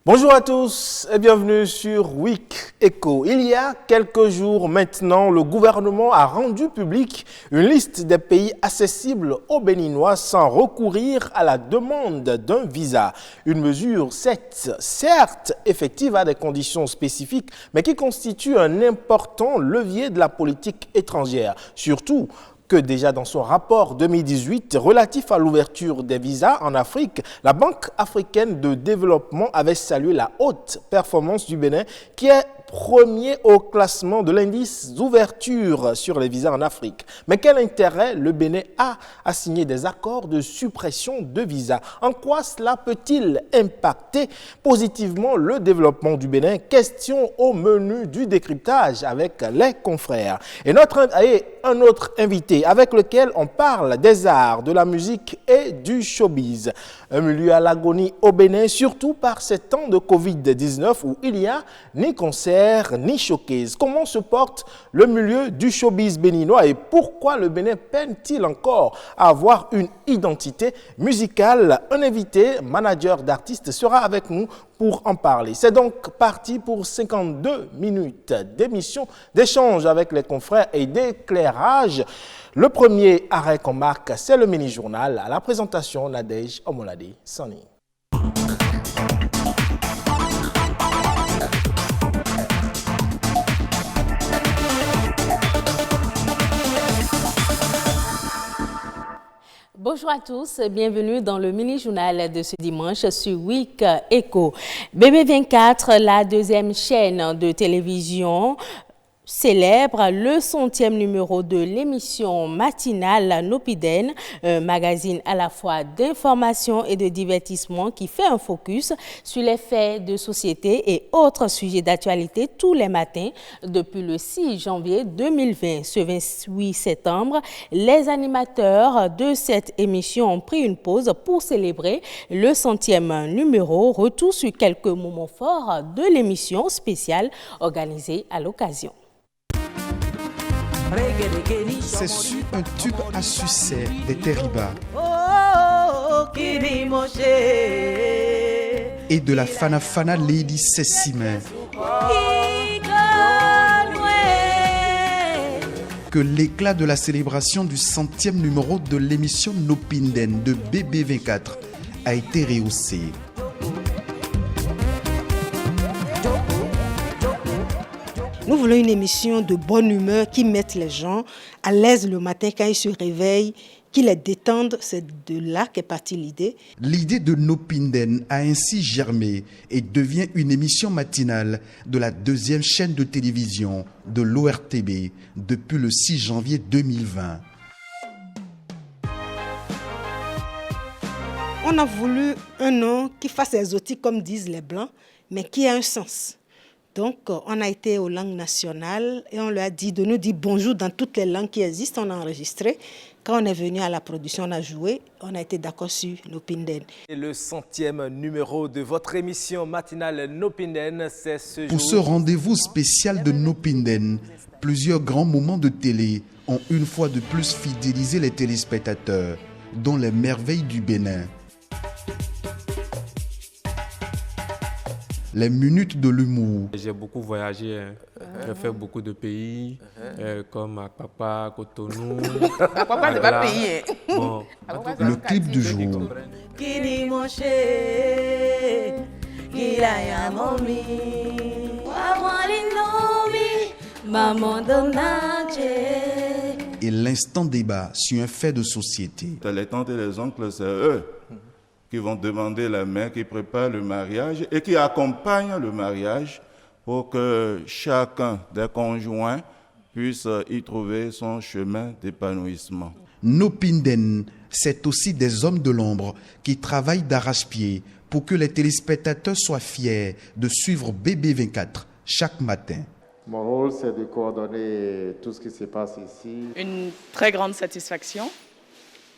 Bonjour à tous et bienvenue sur Week Echo. Il y a quelques jours maintenant, le gouvernement a rendu public une liste des pays accessibles aux Béninois sans recourir à la demande d'un visa. Une mesure certes effective à des conditions spécifiques, mais qui constitue un important levier de la politique étrangère. Surtout que déjà dans son rapport 2018 relatif à l'ouverture des visas en Afrique, la Banque africaine de développement avait salué la haute performance du Bénin qui est premier au classement de l'indice d'ouverture sur les visas en Afrique. Mais quel intérêt le Bénin a à signer des accords de suppression de visas? En quoi cela peut-il impacter positivement le développement du Bénin? Question au menu du décryptage avec les confrères. Et un autre invité avec lequel on parle des arts, de la musique et du showbiz. Un milieu à l'agonie au Bénin, surtout par ces temps de Covid-19 où il n'y a ni concert ni showcase. Comment se porte le milieu du showbiz béninois et pourquoi le Bénin peine-t-il encore à avoir une identité musicale? Un invité, manager d'artistes, sera avec nous pour en parler. C'est donc parti pour 52 minutes d'émission, d'échange avec les confrères et d'éclairage. Le premier arrêt qu'on marque, c'est le mini-journal. À la présentation, Nadège Omolade Sani. Bonjour à tous, bienvenue dans le mini-journal de ce dimanche sur Week Echo. BB24, la deuxième chaîne de télévision, célèbre le 100e numéro de l'émission matinale Nopiden, un magazine à la fois d'information et de divertissement qui fait un focus sur les faits de société et autres sujets d'actualité tous les matins depuis le 6 janvier 2020. Ce 28 septembre, les animateurs de cette émission ont pris une pause pour célébrer le 100e numéro. Retour sur quelques moments forts de l'émission spéciale organisée à l'occasion. C'est sur un tube à succès des Terriba et de la Fana Fana Lady Sessime que l'éclat de la célébration du 100e numéro de l'émission Nopinden de BB24 a été rehaussé. Nous voulons une émission de bonne humeur qui mette les gens à l'aise le matin quand ils se réveillent, qui les détendent. C'est de là qu'est partie l'idée. L'idée de Nopinden a ainsi germé et devient une émission matinale de la deuxième chaîne de télévision de l'ORTB depuis le 6 janvier 2020. On a voulu un nom qui fasse exotique comme disent les Blancs, mais qui a un sens. Donc, on a été aux langues nationales et on leur a dit de nous dire bonjour dans toutes les langues qui existent. On a enregistré. Quand on est venu à la production, on a joué. On a été d'accord sur Nopinden. Et le 100e numéro de votre émission matinale Nopinden, c'est ce jour. Pour ce rendez-vous spécial de Nopinden, plusieurs grands moments de télé ont une fois de plus fidélisé les téléspectateurs, dont les merveilles du Bénin. Les minutes de l'humour. J'ai beaucoup voyagé, j'ai fait beaucoup de pays, comme Akpapa, Cotonou. Akpapa n'est pas pays. Bon, le clip du jour. Et l'instant débat sur un fait de société. Les tantes et les oncles, c'est eux qui vont demander la main, qui préparent le mariage et qui accompagnent le mariage pour que chacun des conjoints puisse y trouver son chemin d'épanouissement. Nopinden, c'est aussi des hommes de l'ombre qui travaillent d'arrache-pied pour que les téléspectateurs soient fiers de suivre BB24 chaque matin. Mon rôle, c'est de coordonner tout ce qui se passe ici. Une très grande satisfaction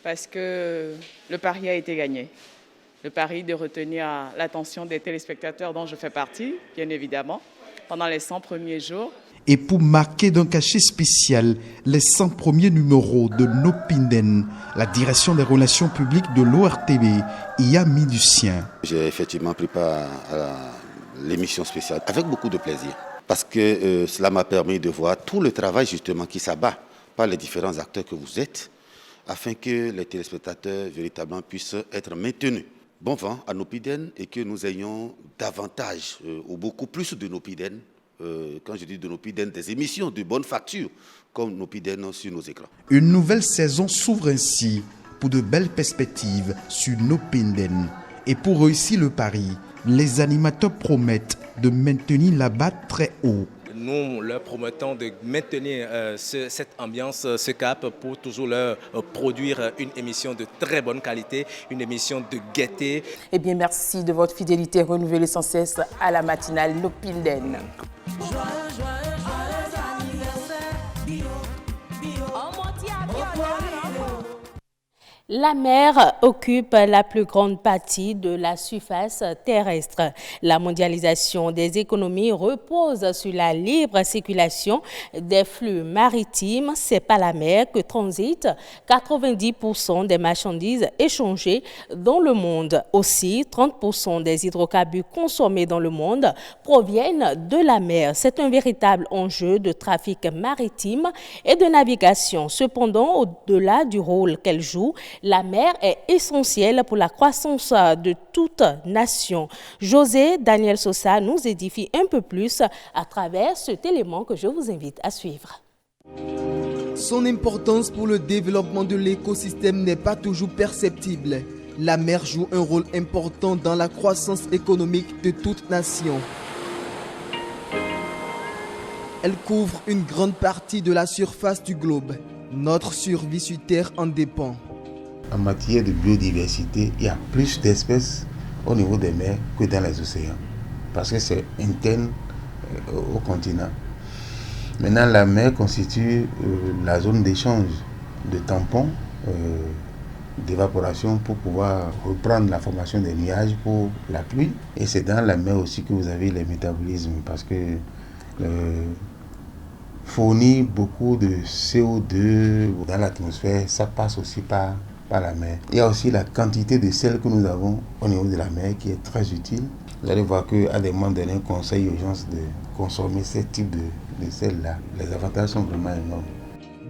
parce que le pari a été gagné. Le pari de retenir l'attention des téléspectateurs dont je fais partie, bien évidemment, pendant les 100 premiers jours. Et pour marquer d'un cachet spécial les 100 premiers numéros de Nopinden, la direction des relations publiques de l'ORTB y a mis du sien. J'ai effectivement pris part à l'émission spéciale avec beaucoup de plaisir parce que cela m'a permis de voir tout le travail justement qui s'abat par les différents acteurs que vous êtes afin que les téléspectateurs véritablement puissent être maintenus. Bon vent à Nopiden et que nous ayons davantage ou beaucoup plus de Nopiden. Quand je dis de Nopiden, des émissions de bonne facture comme Nopiden sur nos écrans. Une nouvelle saison s'ouvre ainsi pour de belles perspectives sur Nopiden. Et pour réussir le pari, les animateurs promettent de maintenir la barre très haut. Nous leur promettons de maintenir cette ambiance, ce cap pour toujours leur produire une émission de très bonne qualité, une émission de gaieté. Eh bien, merci de votre fidélité renouvelée sans cesse à la matinale Nopiden. La mer occupe la plus grande partie de la surface terrestre. La mondialisation des économies repose sur la libre circulation des flux maritimes. C'est par la mer que transitent 90% des marchandises échangées dans le monde. Aussi, 30% des hydrocarbures consommés dans le monde proviennent de la mer. C'est un véritable enjeu de trafic maritime et de navigation. Cependant, au-delà du rôle qu'elle joue, la mer est essentielle pour la croissance de toute nation. José Daniel Sosa nous édifie un peu plus à travers cet élément que je vous invite à suivre. Son importance pour le développement de l'écosystème n'est pas toujours perceptible. La mer joue un rôle important dans la croissance économique de toute nation. Elle couvre une grande partie de la surface du globe. Notre survie sur Terre en dépend. En matière de biodiversité, il y a plus d'espèces au niveau des mers que dans les océans, parce que c'est interne au continent. Maintenant, la mer constitue la zone d'échange de tampons, d'évaporation pour pouvoir reprendre la formation des nuages pour la pluie. Et c'est dans la mer aussi que vous avez les métabolismes, parce que fournir beaucoup de CO2 dans l'atmosphère, ça passe aussi par la mer. Il y a aussi la quantité de sel que nous avons au niveau de la mer qui est très utile. Vous allez voir qu'à des moments donnés, on conseille aux gens de consommer ce type de sel-là. Les avantages sont vraiment énormes.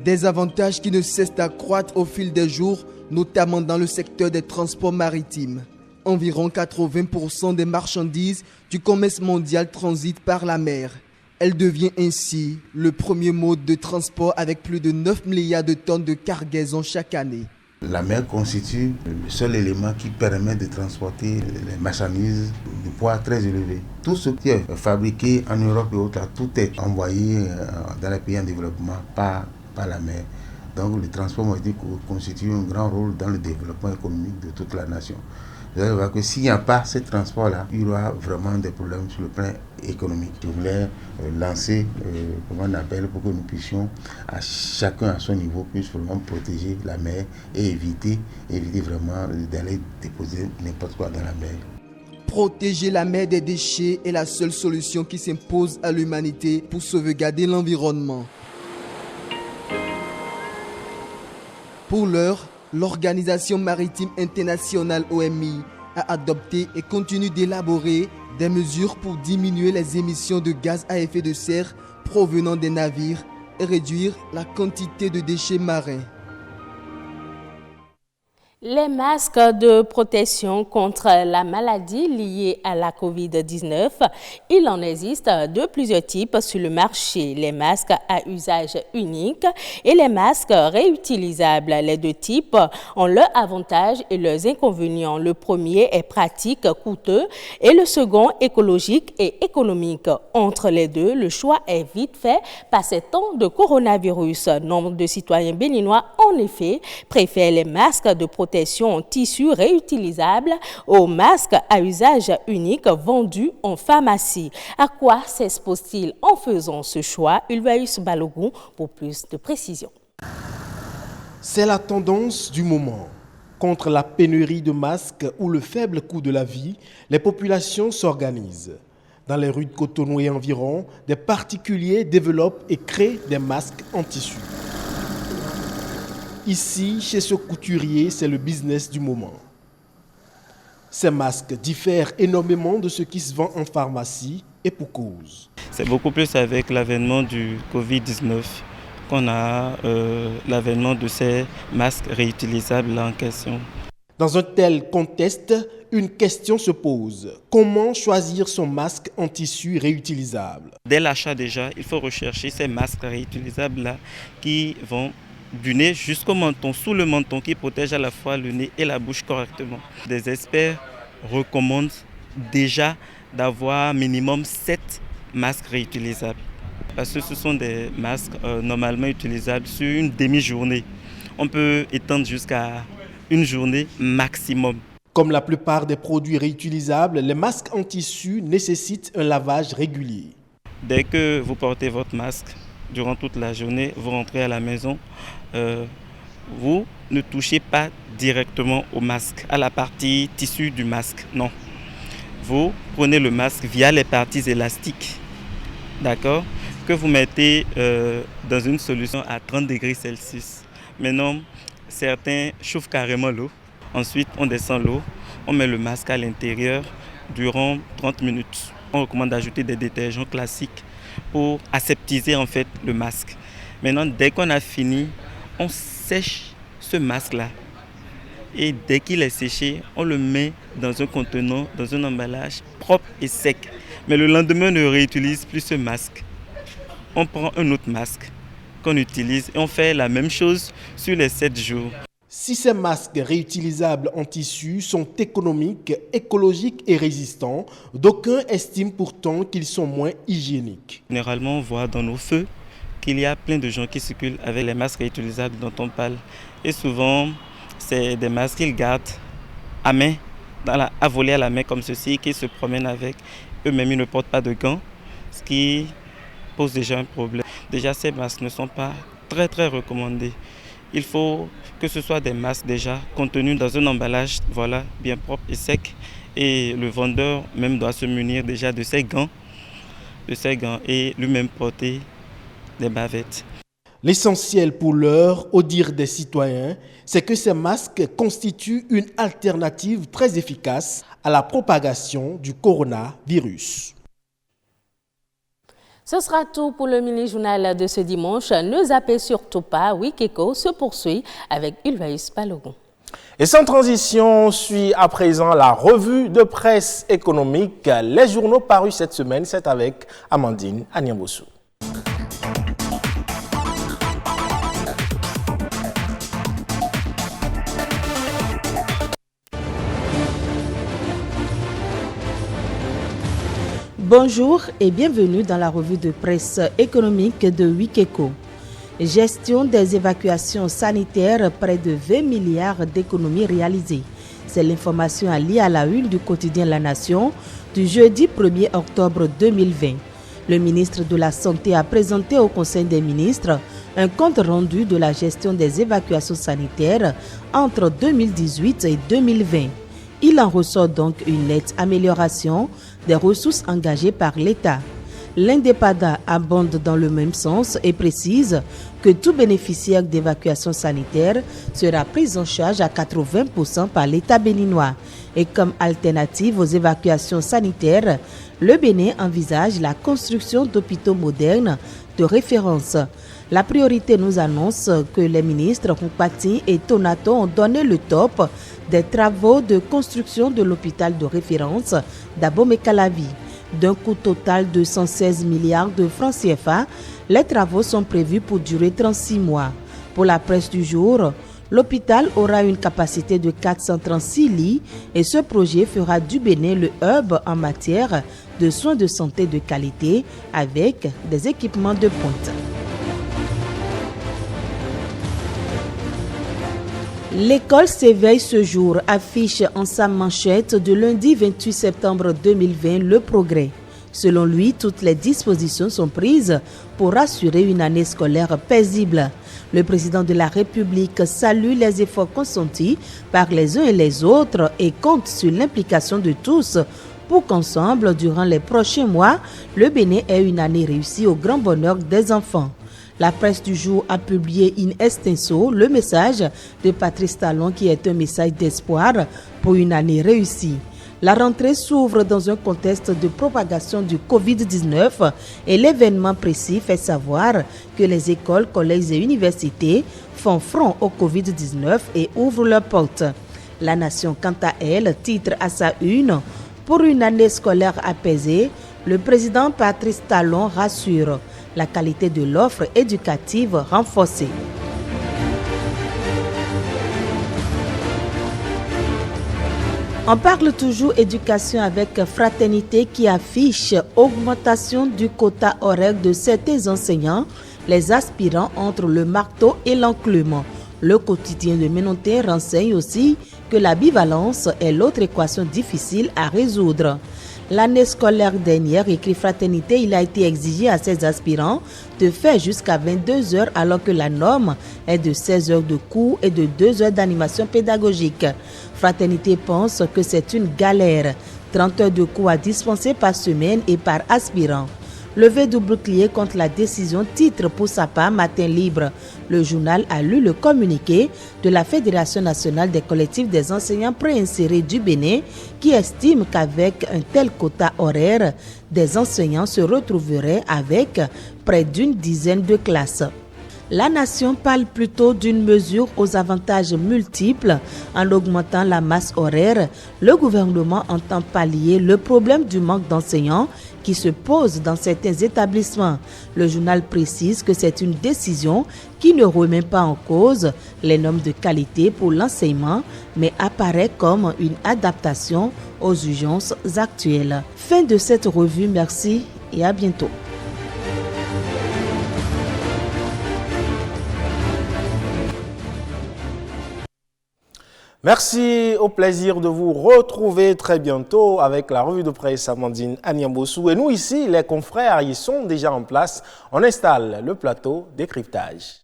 Des avantages qui ne cessent d'accroître au fil des jours, notamment dans le secteur des transports maritimes. Environ 80% des marchandises du commerce mondial transitent par la mer. Elle devient ainsi le premier mode de transport avec plus de 9 milliards de tonnes de cargaison chaque année. La mer constitue le seul élément qui permet de transporter les marchandises de poids très élevé. Tout ce qui est fabriqué en Europe et autres, tout est envoyé dans les pays en développement par la mer. Donc le transport maritime constitue un grand rôle dans le développement économique de toute la nation. Vous allez voir que s'il n'y a pas ce transport-là, il y aura vraiment des problèmes sur le plan économique. Je voulais lancer, comment on appelle, pour que nous puissions, à chacun à son niveau, puisse vraiment protéger la mer et éviter vraiment d'aller déposer n'importe quoi dans la mer. Protéger la mer des déchets est la seule solution qui s'impose à l'humanité pour sauvegarder l'environnement. Pour l'heure, l'Organisation maritime internationale OMI a adopté et continue d'élaborer des mesures pour diminuer les émissions de gaz à effet de serre provenant des navires et réduire la quantité de déchets marins. Les masques de protection contre la maladie liée à la COVID-19, il en existe de plusieurs types sur le marché. Les masques à usage unique et les masques réutilisables. Les deux types ont leurs avantages et leurs inconvénients. Le premier est pratique, coûteux et le second écologique et économique. Entre les deux, le choix est vite fait par ces temps de coronavirus. Nombre de citoyens béninois, en effet, préfèrent les masques de protection en tissu réutilisable aux masques à usage unique vendus en pharmacie. À quoi s'expose-t-il en faisant ce choix? Ulvaeus Balogun pour plus de précisions. C'est la tendance du moment. Contre la pénurie de masques ou le faible coût de la vie, les populations s'organisent. Dans les rues de Cotonou et environ, des particuliers développent et créent des masques en tissu. Ici, chez ce couturier, c'est le business du moment. Ces masques diffèrent énormément de ce qui se vend en pharmacie et pour cause. C'est beaucoup plus avec l'avènement du Covid-19 qu'on a l'avènement de ces masques réutilisables en question. Dans un tel contexte, une question se pose. Comment choisir son masque en tissu réutilisable? Dès l'achat déjà, il faut rechercher ces masques réutilisables-là qui vont du nez jusqu'au menton, sous le menton, qui protège à la fois le nez et la bouche correctement. Des experts recommandent déjà d'avoir minimum 7 masques réutilisables. Parce que ce sont des masques normalement utilisables sur une demi-journée. On peut étendre jusqu'à une journée maximum. Comme la plupart des produits réutilisables, les masques en tissu nécessitent un lavage régulier. Dès que vous portez votre masque, durant toute la journée, vous rentrez à la maison, vous ne touchez pas directement au masque, à la partie tissu du masque, non. Vous prenez le masque via les parties élastiques, d'accord, que vous mettez dans une solution à 30 degrés Celsius. Maintenant, certains chauffent carrément l'eau. Ensuite, on descend l'eau, on met le masque à l'intérieur durant 30 minutes. On recommande d'ajouter des détergents classiques pour aseptiser en fait le masque. Maintenant, dès qu'on a fini, on sèche ce masque-là. Et dès qu'il est séché, on le met dans un contenant, dans un emballage propre et sec. Mais le lendemain, on ne réutilise plus ce masque. On prend un autre masque qu'on utilise et on fait la même chose sur les 7 jours. Si ces masques réutilisables en tissu sont économiques, écologiques et résistants, d'aucuns estiment pourtant qu'ils sont moins hygiéniques. Généralement, on voit dans nos feux qu'il y a plein de gens qui circulent avec les masques réutilisables dont on parle. Et souvent, c'est des masques qu'ils gardent à main, à voler à la main comme ceci, qu'ils se promènent avec. Eux-mêmes, ils ne portent pas de gants, ce qui pose déjà un problème. Déjà, ces masques ne sont pas très recommandés. Il faut que ce soit des masques déjà contenus dans un emballage bien propre et sec. Et le vendeur même doit se munir déjà de ses gants et lui-même porter des bavettes. L'essentiel pour l'heure, au dire des citoyens, c'est que ces masques constituent une alternative très efficace à la propagation du coronavirus. Ce sera tout pour le mini-journal de ce dimanche. Ne zappez surtout pas, Week Eco se poursuit avec Ulvaeus Balogun. Et sans transition, on suit à présent la revue de presse économique. Les journaux parus cette semaine, c'est avec Amandine Agnambossou. Bonjour et bienvenue dans la revue de presse économique de Week Eco. Gestion des évacuations sanitaires, près de 20 milliards d'économies réalisées. C'est l'information à lire à la une du quotidien La Nation du jeudi 1er octobre 2020. Le ministre de la Santé a présenté au Conseil des ministres un compte rendu de la gestion des évacuations sanitaires entre 2018 et 2020. Il en ressort donc une nette amélioration des ressources engagées par l'État. L'Indépendant abonde dans le même sens et précise que tout bénéficiaire d'évacuation sanitaire sera pris en charge à 80% par l'État béninois. Et comme alternative aux évacuations sanitaires, le Bénin envisage la construction d'hôpitaux modernes de référence. La priorité nous annonce que les ministres Roupati et Tonato ont donné le top des travaux de construction de l'hôpital de référence d'Abomey-Calavi. D'un coût total de 116 milliards de francs CFA, les travaux sont prévus pour durer 36 mois. Pour la presse du jour, l'hôpital aura une capacité de 436 lits et ce projet fera du Bénin le hub en matière de soins de santé de qualité avec des équipements de pointe. L'école s'éveille ce jour, affiche en sa manchette de lundi 28 septembre 2020 Le Progrès. Selon lui, toutes les dispositions sont prises pour assurer une année scolaire paisible. Le président de la République salue les efforts consentis par les uns et les autres et compte sur l'implication de tous pour qu'ensemble, durant les prochains mois, le Bénin ait une année réussie au grand bonheur des enfants. La presse du jour a publié in extenso le message de Patrice Talon qui est un message d'espoir pour une année réussie. La rentrée s'ouvre dans un contexte de propagation du Covid-19 et l'événement précis fait savoir que les écoles, collèges et universités font front au Covid-19 et ouvrent leurs portes. La Nation, quant à elle, titre à sa une « Pour une année scolaire apaisée, le président Patrice Talon rassure la qualité de l'offre éducative renforcée ». On parle toujours éducation avec Fraternité qui affiche augmentation du quota horaire de certains enseignants, les aspirants entre le marteau et l'enclume. Le quotidien de Ménontais renseigne aussi que la bivalence est l'autre équation difficile à résoudre. L'année scolaire dernière, écrit Fraternité, il a été exigé à ses aspirants de faire jusqu'à 22 heures alors que la norme est de 16 heures de cours et de 2 heures d'animation pédagogique. Fraternité pense que c'est une galère, 30 heures de cours à dispenser par semaine et par aspirant. Levé du bouclier contre la décision, titre pour sa part Matin Libre. Le journal a lu le communiqué de la Fédération nationale des collectifs des enseignants préinsérés du Bénin qui estime qu'avec un tel quota horaire, des enseignants se retrouveraient avec près d'une dizaine de classes. La Nation parle plutôt d'une mesure aux avantages multiples. En augmentant la masse horaire, le gouvernement entend pallier le problème du manque d'enseignants qui se pose dans certains établissements. Le journal précise que c'est une décision qui ne remet pas en cause les normes de qualité pour l'enseignement, mais apparaît comme une adaptation aux urgences actuelles. Fin de cette revue, merci et à bientôt. Merci, au plaisir de vous retrouver très bientôt avec la revue de presse Amandine Anyambossou. Et nous ici, les confrères, ils sont déjà en place. On installe le plateau décryptage.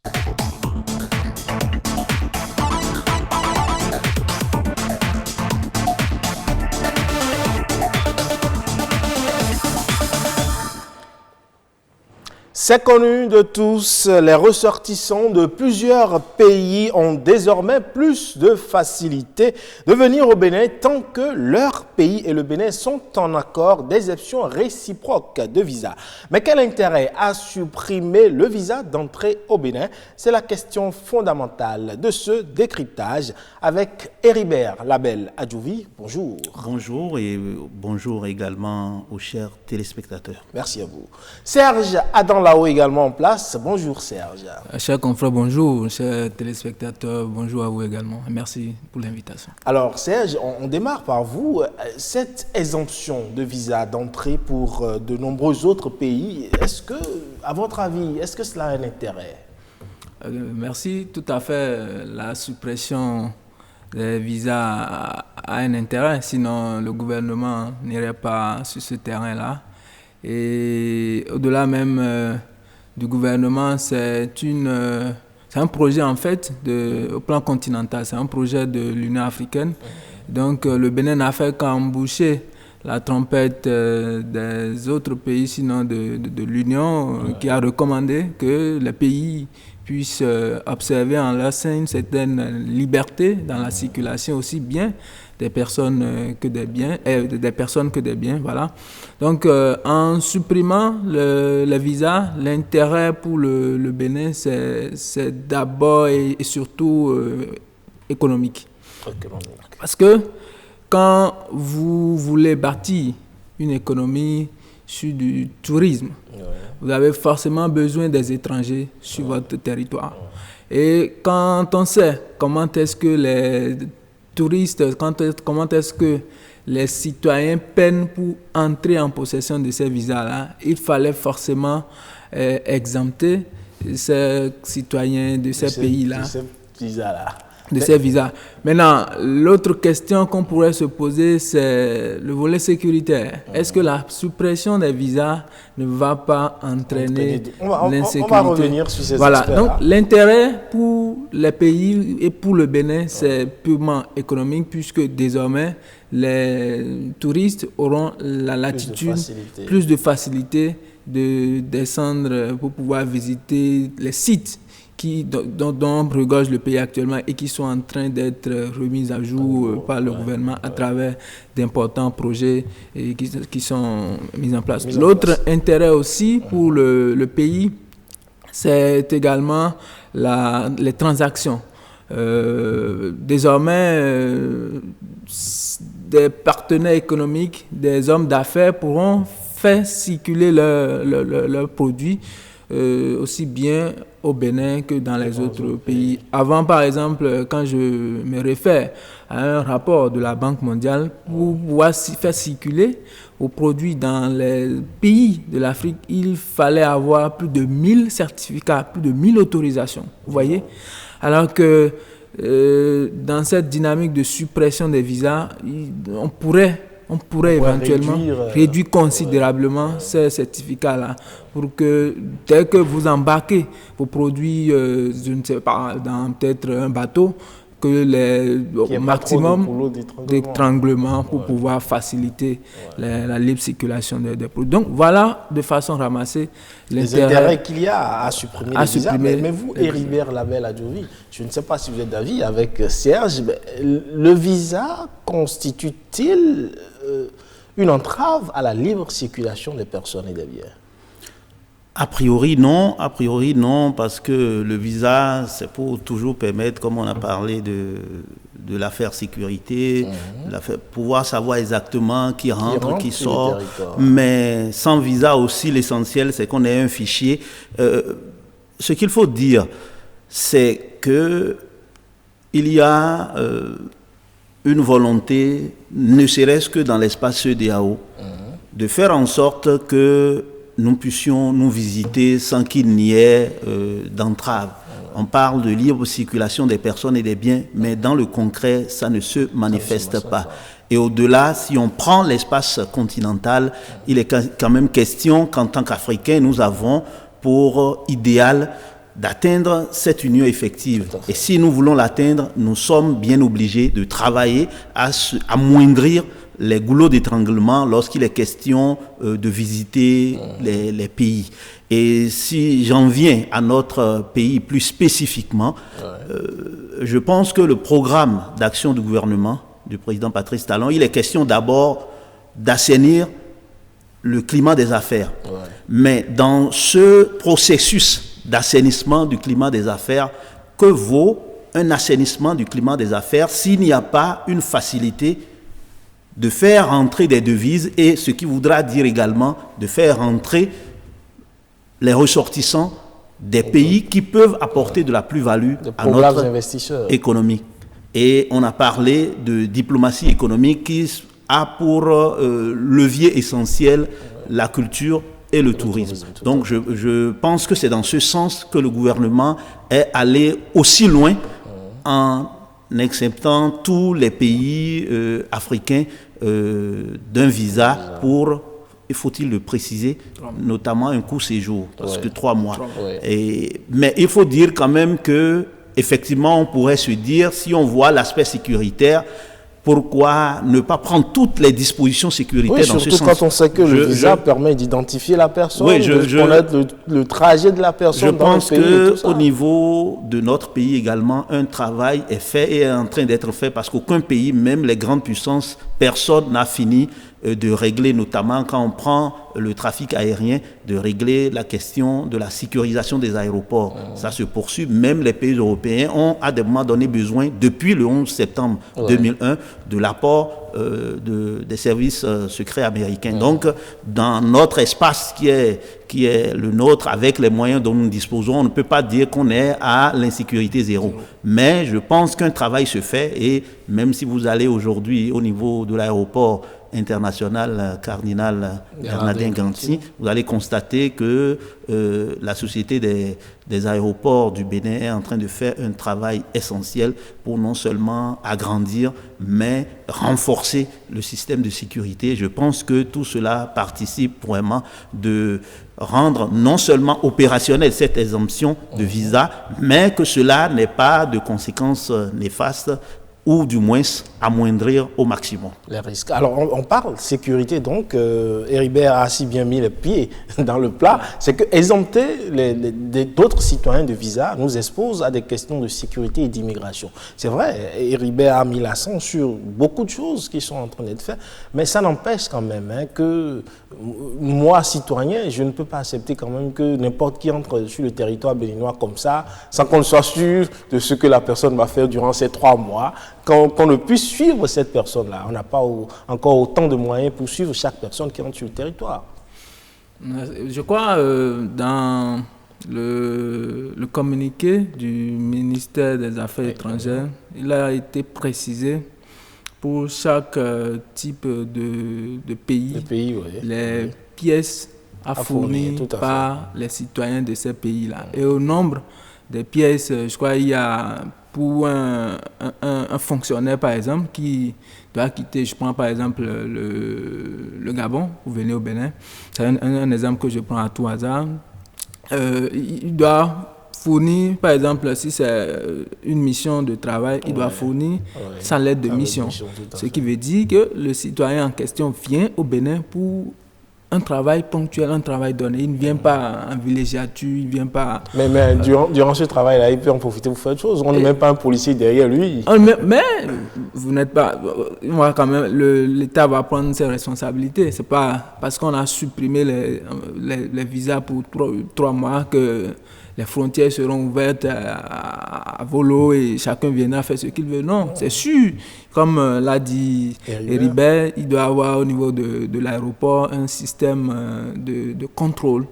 C'est connu de tous, les ressortissants de plusieurs pays ont désormais plus de facilité de venir au Bénin tant que leur pays et le Bénin sont en accord d'exception réciproque de visa. Mais quel intérêt à supprimer le visa d'entrée au Bénin? C'est la question fondamentale de ce décryptage avec Héribert Label Adjouvi. Bonjour. Bonjour et bonjour également aux chers téléspectateurs. Merci à vous. Serge Adam Lao également en place. Bonjour Serge. Chers confrères, bonjour. Chers téléspectateurs, bonjour à vous également. Merci pour l'invitation. Alors Serge, on démarre par vous. Cette exemption de visa d'entrée pour de nombreux autres pays, est-ce que, à votre avis, est-ce que cela a un intérêt? Merci. Tout à fait. La suppression des visas a un intérêt. Sinon, le gouvernement n'irait pas sur ce terrain-là. Et au-delà même du gouvernement, c'est un projet en fait au plan continental, c'est un projet de l'Union africaine. Donc le Bénin n'a fait qu'emboucher la trompette des autres pays, sinon de l'Union, qui a recommandé que les pays puissent observer en leur sein une certaine liberté dans la circulation aussi bien des personnes que des biens, voilà. Donc, en supprimant le visa, l'intérêt pour le Bénin, c'est d'abord et surtout économique. Parce que quand vous voulez bâtir une économie sur du tourisme, vous avez forcément besoin des étrangers sur votre territoire. Et quand on sait comment est-ce que les touristes, comment est-ce que les citoyens peinent pour entrer en possession de ces visas-là, il fallait forcément exempter ces citoyens de ces pays-là. ces visas. Maintenant, l'autre question qu'on pourrait se poser, c'est le volet sécuritaire. Est-ce que la suppression des visas ne va pas entraîner l'insécurité? On va revenir sur ces aspects-là. Donc, l'intérêt pour les pays et pour le Bénin, c'est purement économique, puisque désormais, les touristes auront la latitude, plus de facilité de descendre pour pouvoir visiter les sites dont regorge le pays actuellement et qui sont en train d'être remis à jour par le gouvernement à travers d'importants projets qui sont mis en place. L'autre intérêt aussi pour le pays, c'est également les transactions. Désormais, des partenaires économiques, des hommes d'affaires pourront faire circuler leurs produits aussi bien au Bénin que dans les autres pays. Avant, par exemple, quand je me réfère à un rapport de la Banque mondiale, pour pouvoir faire circuler aux produits dans les pays de l'Afrique, il fallait avoir plus de 1000 certificats, plus de 1000 autorisations. Vous voyez? Alors que dans cette dynamique de suppression des visas, on pourrait éventuellement réduire considérablement ces certificats-là pour que dès que vous embarquez vos produits, je ne sais pas, dans peut-être un bateau, que au maximum d'étranglement pour pouvoir faciliter la libre circulation des produits. Donc voilà, de façon ramassée, les intérêts qu'il y a à supprimer les visas. Mais vous, Héribert Labelle-Adjouri, je ne sais pas si vous êtes d'avis avec Serge, mais le visa constitue-t-il une entrave à la libre circulation des personnes et des biens? A priori non, parce que le visa, c'est pour toujours permettre, comme on a parlé de l'affaire sécurité, pouvoir savoir exactement qui rentre, qui sort. Mais sans visa aussi, l'essentiel, c'est qu'on ait un fichier. Ce qu'il faut dire, c'est que il y a une volonté, ne serait-ce que dans l'espace CEDEAO, de faire en sorte que nous puissions nous visiter sans qu'il n'y ait d'entrave. On parle de libre circulation des personnes et des biens, mais dans le concret, ça ne se manifeste pas. Et au-delà, si on prend l'espace continental, il est quand même question qu'en tant qu'Africains, nous avons pour idéal d'atteindre cette union effective. Et si nous voulons l'atteindre, nous sommes bien obligés de travailler à amoindrir les goulots d'étranglement lorsqu'il est question de visiter les pays. Et si j'en viens à notre pays plus spécifiquement, je pense que le programme d'action du gouvernement du président Patrice Talon, il est question d'abord d'assainir le climat des affaires. Mais dans ce processus d'assainissement du climat des affaires, que vaut un assainissement du climat des affaires s'il n'y a pas une facilité de faire rentrer des devises et ce qui voudra dire également de faire rentrer les ressortissants des pays qui peuvent apporter de la plus-value à notre économie. Et on a parlé de diplomatie économique qui a pour levier essentiel la culture et le tourisme. Donc je pense que c'est dans ce sens que le gouvernement est allé aussi loin en acceptant tous les pays africains d'un visa pour, il faut-il le préciser, notamment un court séjour, parce que 3 mois. Mais il faut dire quand même que effectivement, on pourrait se dire, si on voit l'aspect sécuritaire, pourquoi ne pas prendre toutes les dispositions sécuritaires dans ce sens? Surtout quand on sait que le visa permet d'identifier la personne, de connaître le trajet de la personne. Je pense qu'au niveau de notre pays également, un travail est fait et est en train d'être fait parce qu'aucun pays, même les grandes puissances, personne n'a fini de régler, notamment quand on prend le trafic aérien, de régler la question de la sécurisation des aéroports. Ça se poursuit. Même les pays européens ont à des moments donné besoin, depuis le 11 septembre 2001, de l'apport des services secrets américains. Donc, dans notre espace qui est le nôtre, avec les moyens dont nous disposons, on ne peut pas dire qu'on est à l'insécurité zéro. Mais je pense qu'un travail se fait et même si vous allez aujourd'hui au niveau de l'aéroport international cardinal Bernardin Ganti, vous allez constater que la Société des aéroports du Bénin est en train de faire un travail essentiel pour non seulement agrandir, mais renforcer le système de sécurité. Je pense que tout cela participe vraiment de rendre non seulement opérationnelle cette exemption de visa, mais que cela n'ait pas de conséquences néfastes ou du moins amoindrir au maximum les risques. Alors on parle sécurité, donc Heribert a si bien mis les pieds dans le plat, c'est que exempter d'autres citoyens de visa nous expose à des questions de sécurité et d'immigration. C'est vrai, Heribert a mis l'accent sur beaucoup de choses qui sont en train d'être faites, mais ça n'empêche quand même que moi, citoyen, je ne peux pas accepter quand même que n'importe qui entre sur le territoire béninois comme ça, sans qu'on soit sûr de ce que la personne va faire durant ces 3 mois, qu'on ne puisse suivre cette personne-là. On n'a pas encore autant de moyens pour suivre chaque personne qui entre sur le territoire. Je crois dans le communiqué du ministère des Affaires étrangères, il a été précisé pour chaque type de pays, les pièces à fournir par les citoyens de ces pays-là. Et au nombre des pièces, je crois qu'il y a pour un fonctionnaire, par exemple, qui doit quitter, je prends par exemple le Gabon pour venir au Bénin. C'est un exemple que je prends à tout hasard. Il doit fournir, par exemple, si c'est une mission de travail, il doit fournir sa lettre de mission. Ce qui veut dire que le citoyen en question vient au Bénin pour un travail ponctuel, un travail donné. Il ne vient pas en villégiature, il ne vient pas... Mais durant ce travail-là, il peut en profiter pour faire autre chose. On n'est même pas un policier derrière lui. Mais vous n'êtes pas... Moi, quand même, l'État va prendre ses responsabilités. Ce n'est pas parce qu'on a supprimé les visas pour 3 mois que les frontières seront ouvertes à volo et chacun viendra faire ce qu'il veut. Non, c'est sûr. Comme l'a dit Heribert, il doit avoir au niveau de l'aéroport un système de contrôle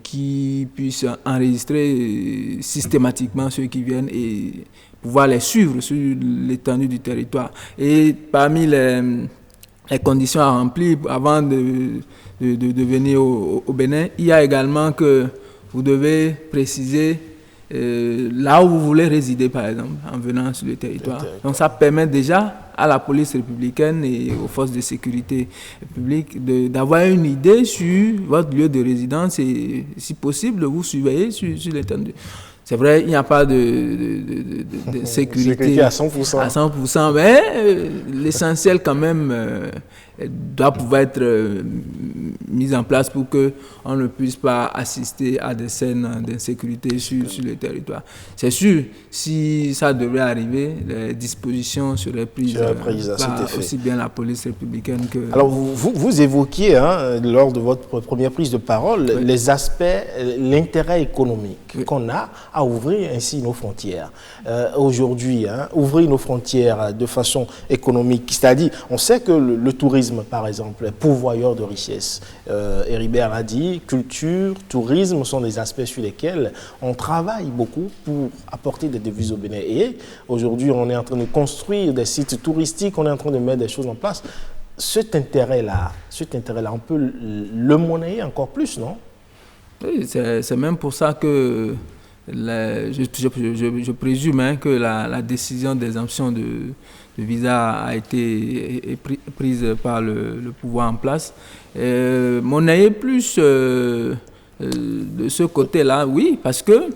qui puisse enregistrer systématiquement ceux qui viennent et pouvoir les suivre sur l'étendue du territoire. Et parmi les conditions à remplir avant de venir au Bénin, il y a également que vous devez préciser là où vous voulez résider, par exemple, en venant sur le territoire. Donc ça permet déjà à la police républicaine et aux forces de sécurité publique d'avoir une idée sur votre lieu de résidence et, si possible, vous surveiller sur l'étendue. C'est vrai, il n'y a pas de sécurité à 100%. À 100%, mais l'essentiel quand même doit pouvoir être mis en place pour qu'on ne puisse pas assister à des scènes d'insécurité sur le territoire. C'est sûr, si ça devait arriver, les dispositions seraient prises par aussi bien la police républicaine que... Alors, vous évoquiez, lors de votre première prise de parole, les aspects, l'intérêt économique qu'on a à ouvrir ainsi nos frontières. Aujourd'hui, ouvrir nos frontières de façon économique, c'est-à-dire, on sait que le tourisme, par exemple, est pourvoyeur de richesses. Heribert l'a dit, culture, tourisme sont des aspects sur lesquels on travaille beaucoup pour apporter des devises au Bénin. Et aujourd'hui, on est en train de construire des sites touristiques, on est en train de mettre des choses en place. Cet intérêt-là, on peut le monnayer encore plus, non? Oui, c'est même pour ça que je présume que la décision d'exemption de visa a été prise par le pouvoir en place. Monnayer plus de ce côté-là, oui, parce que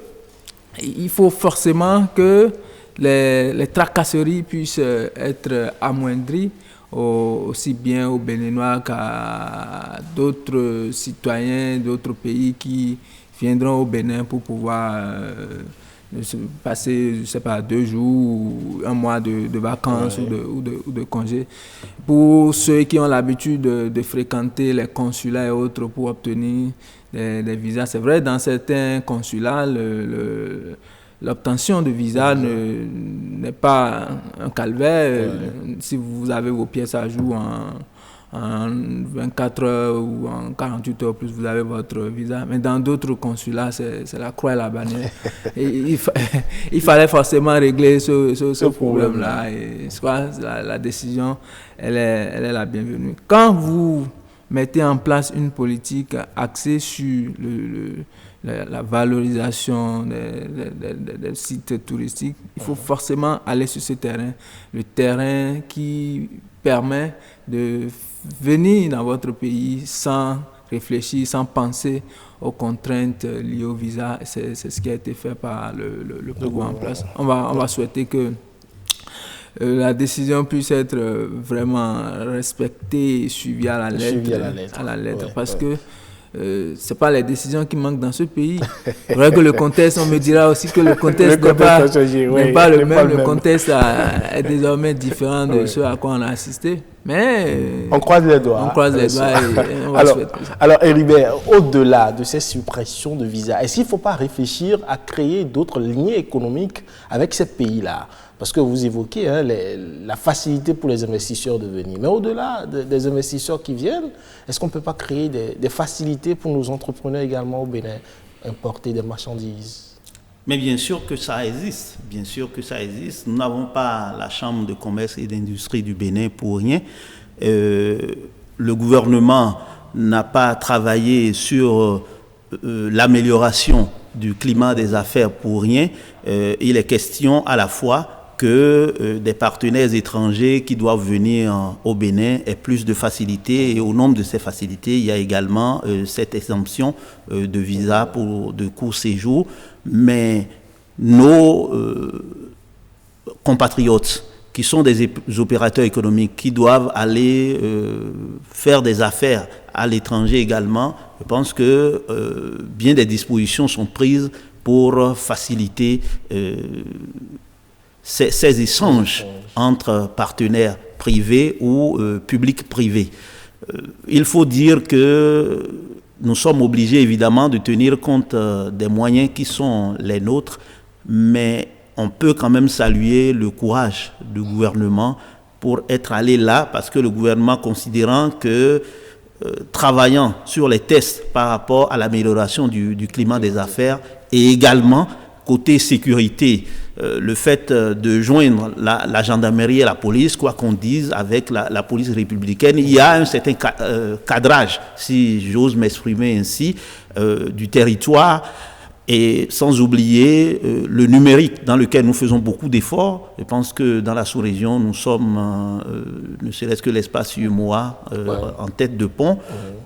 il faut forcément que les tracasseries puissent être amoindries aussi bien aux Béninois qu'à d'autres citoyens d'autres pays qui viendront au Bénin pour pouvoir passer, je ne sais pas, 2 jours ou 1 mois de vacances ou de congés. Pour ceux qui ont l'habitude de fréquenter les consulats et autres pour obtenir des visas, c'est vrai, dans certains consulats, l'obtention de visa n'est pas un calvaire. Si vous avez vos pièces à jour en 24 heures ou en 48 heures plus, vous avez votre visa. Mais dans d'autres consulats, c'est la croix et la bannière. Et il fallait forcément régler ce problème-là. Et je crois que la décision, elle est la bienvenue. Quand vous mettez en place une politique axée sur la valorisation des sites touristiques, il faut forcément aller sur ce terrain. Le terrain qui permet de venir dans votre pays sans réfléchir, sans penser aux contraintes liées au visa. C'est ce qui a été fait par le programme en place. On va souhaiter que la décision puisse être vraiment respectée et suivie à la lettre. Parce que ce n'est pas les décisions qui manquent dans ce pays. C'est vrai que le contexte, on me dira aussi que le contexte n'est pas le même. Le contexte est désormais différent de ce à quoi on a assisté. Mais on croise les doigts. On croise les doigts et on va alors, Héribert, au-delà de ces suppressions de visas, est-ce qu'il ne faut pas réfléchir à créer d'autres lignes économiques avec ces pays-là? Parce que vous évoquez la facilité pour les investisseurs de venir. Mais au-delà des investisseurs qui viennent, est-ce qu'on ne peut pas créer des facilités pour nos entrepreneurs également au Bénin, importer des marchandises? Mais bien sûr que ça existe. Bien sûr que ça existe. Nous n'avons pas la Chambre de commerce et d'industrie du Bénin pour rien. Le gouvernement n'a pas travaillé sur l'amélioration du climat des affaires pour rien. Il est question à la fois que des partenaires étrangers qui doivent venir au Bénin aient plus de facilités, et au nombre de ces facilités, il y a également cette exemption de visa de court séjour. Mais nos compatriotes qui sont des opérateurs économiques, qui doivent aller faire des affaires à l'étranger également, je pense que bien des dispositions sont prises pour faciliter ces échanges entre partenaires privés ou publics-privés. Il faut dire que nous sommes obligés évidemment de tenir compte des moyens qui sont les nôtres, mais on peut quand même saluer le courage du gouvernement pour être allé là, parce que le gouvernement, considérant que travaillant sur les tests par rapport à l'amélioration du climat des affaires, et également côté sécurité, le fait de joindre la gendarmerie et la police, quoi qu'on dise, avec la police républicaine, il y a un certain cadrage, si j'ose m'exprimer ainsi, du territoire, et sans oublier le numérique dans lequel nous faisons beaucoup d'efforts. Je pense que dans la sous-région, nous sommes, ne serait-ce que l'espace UMOA, en tête de pont.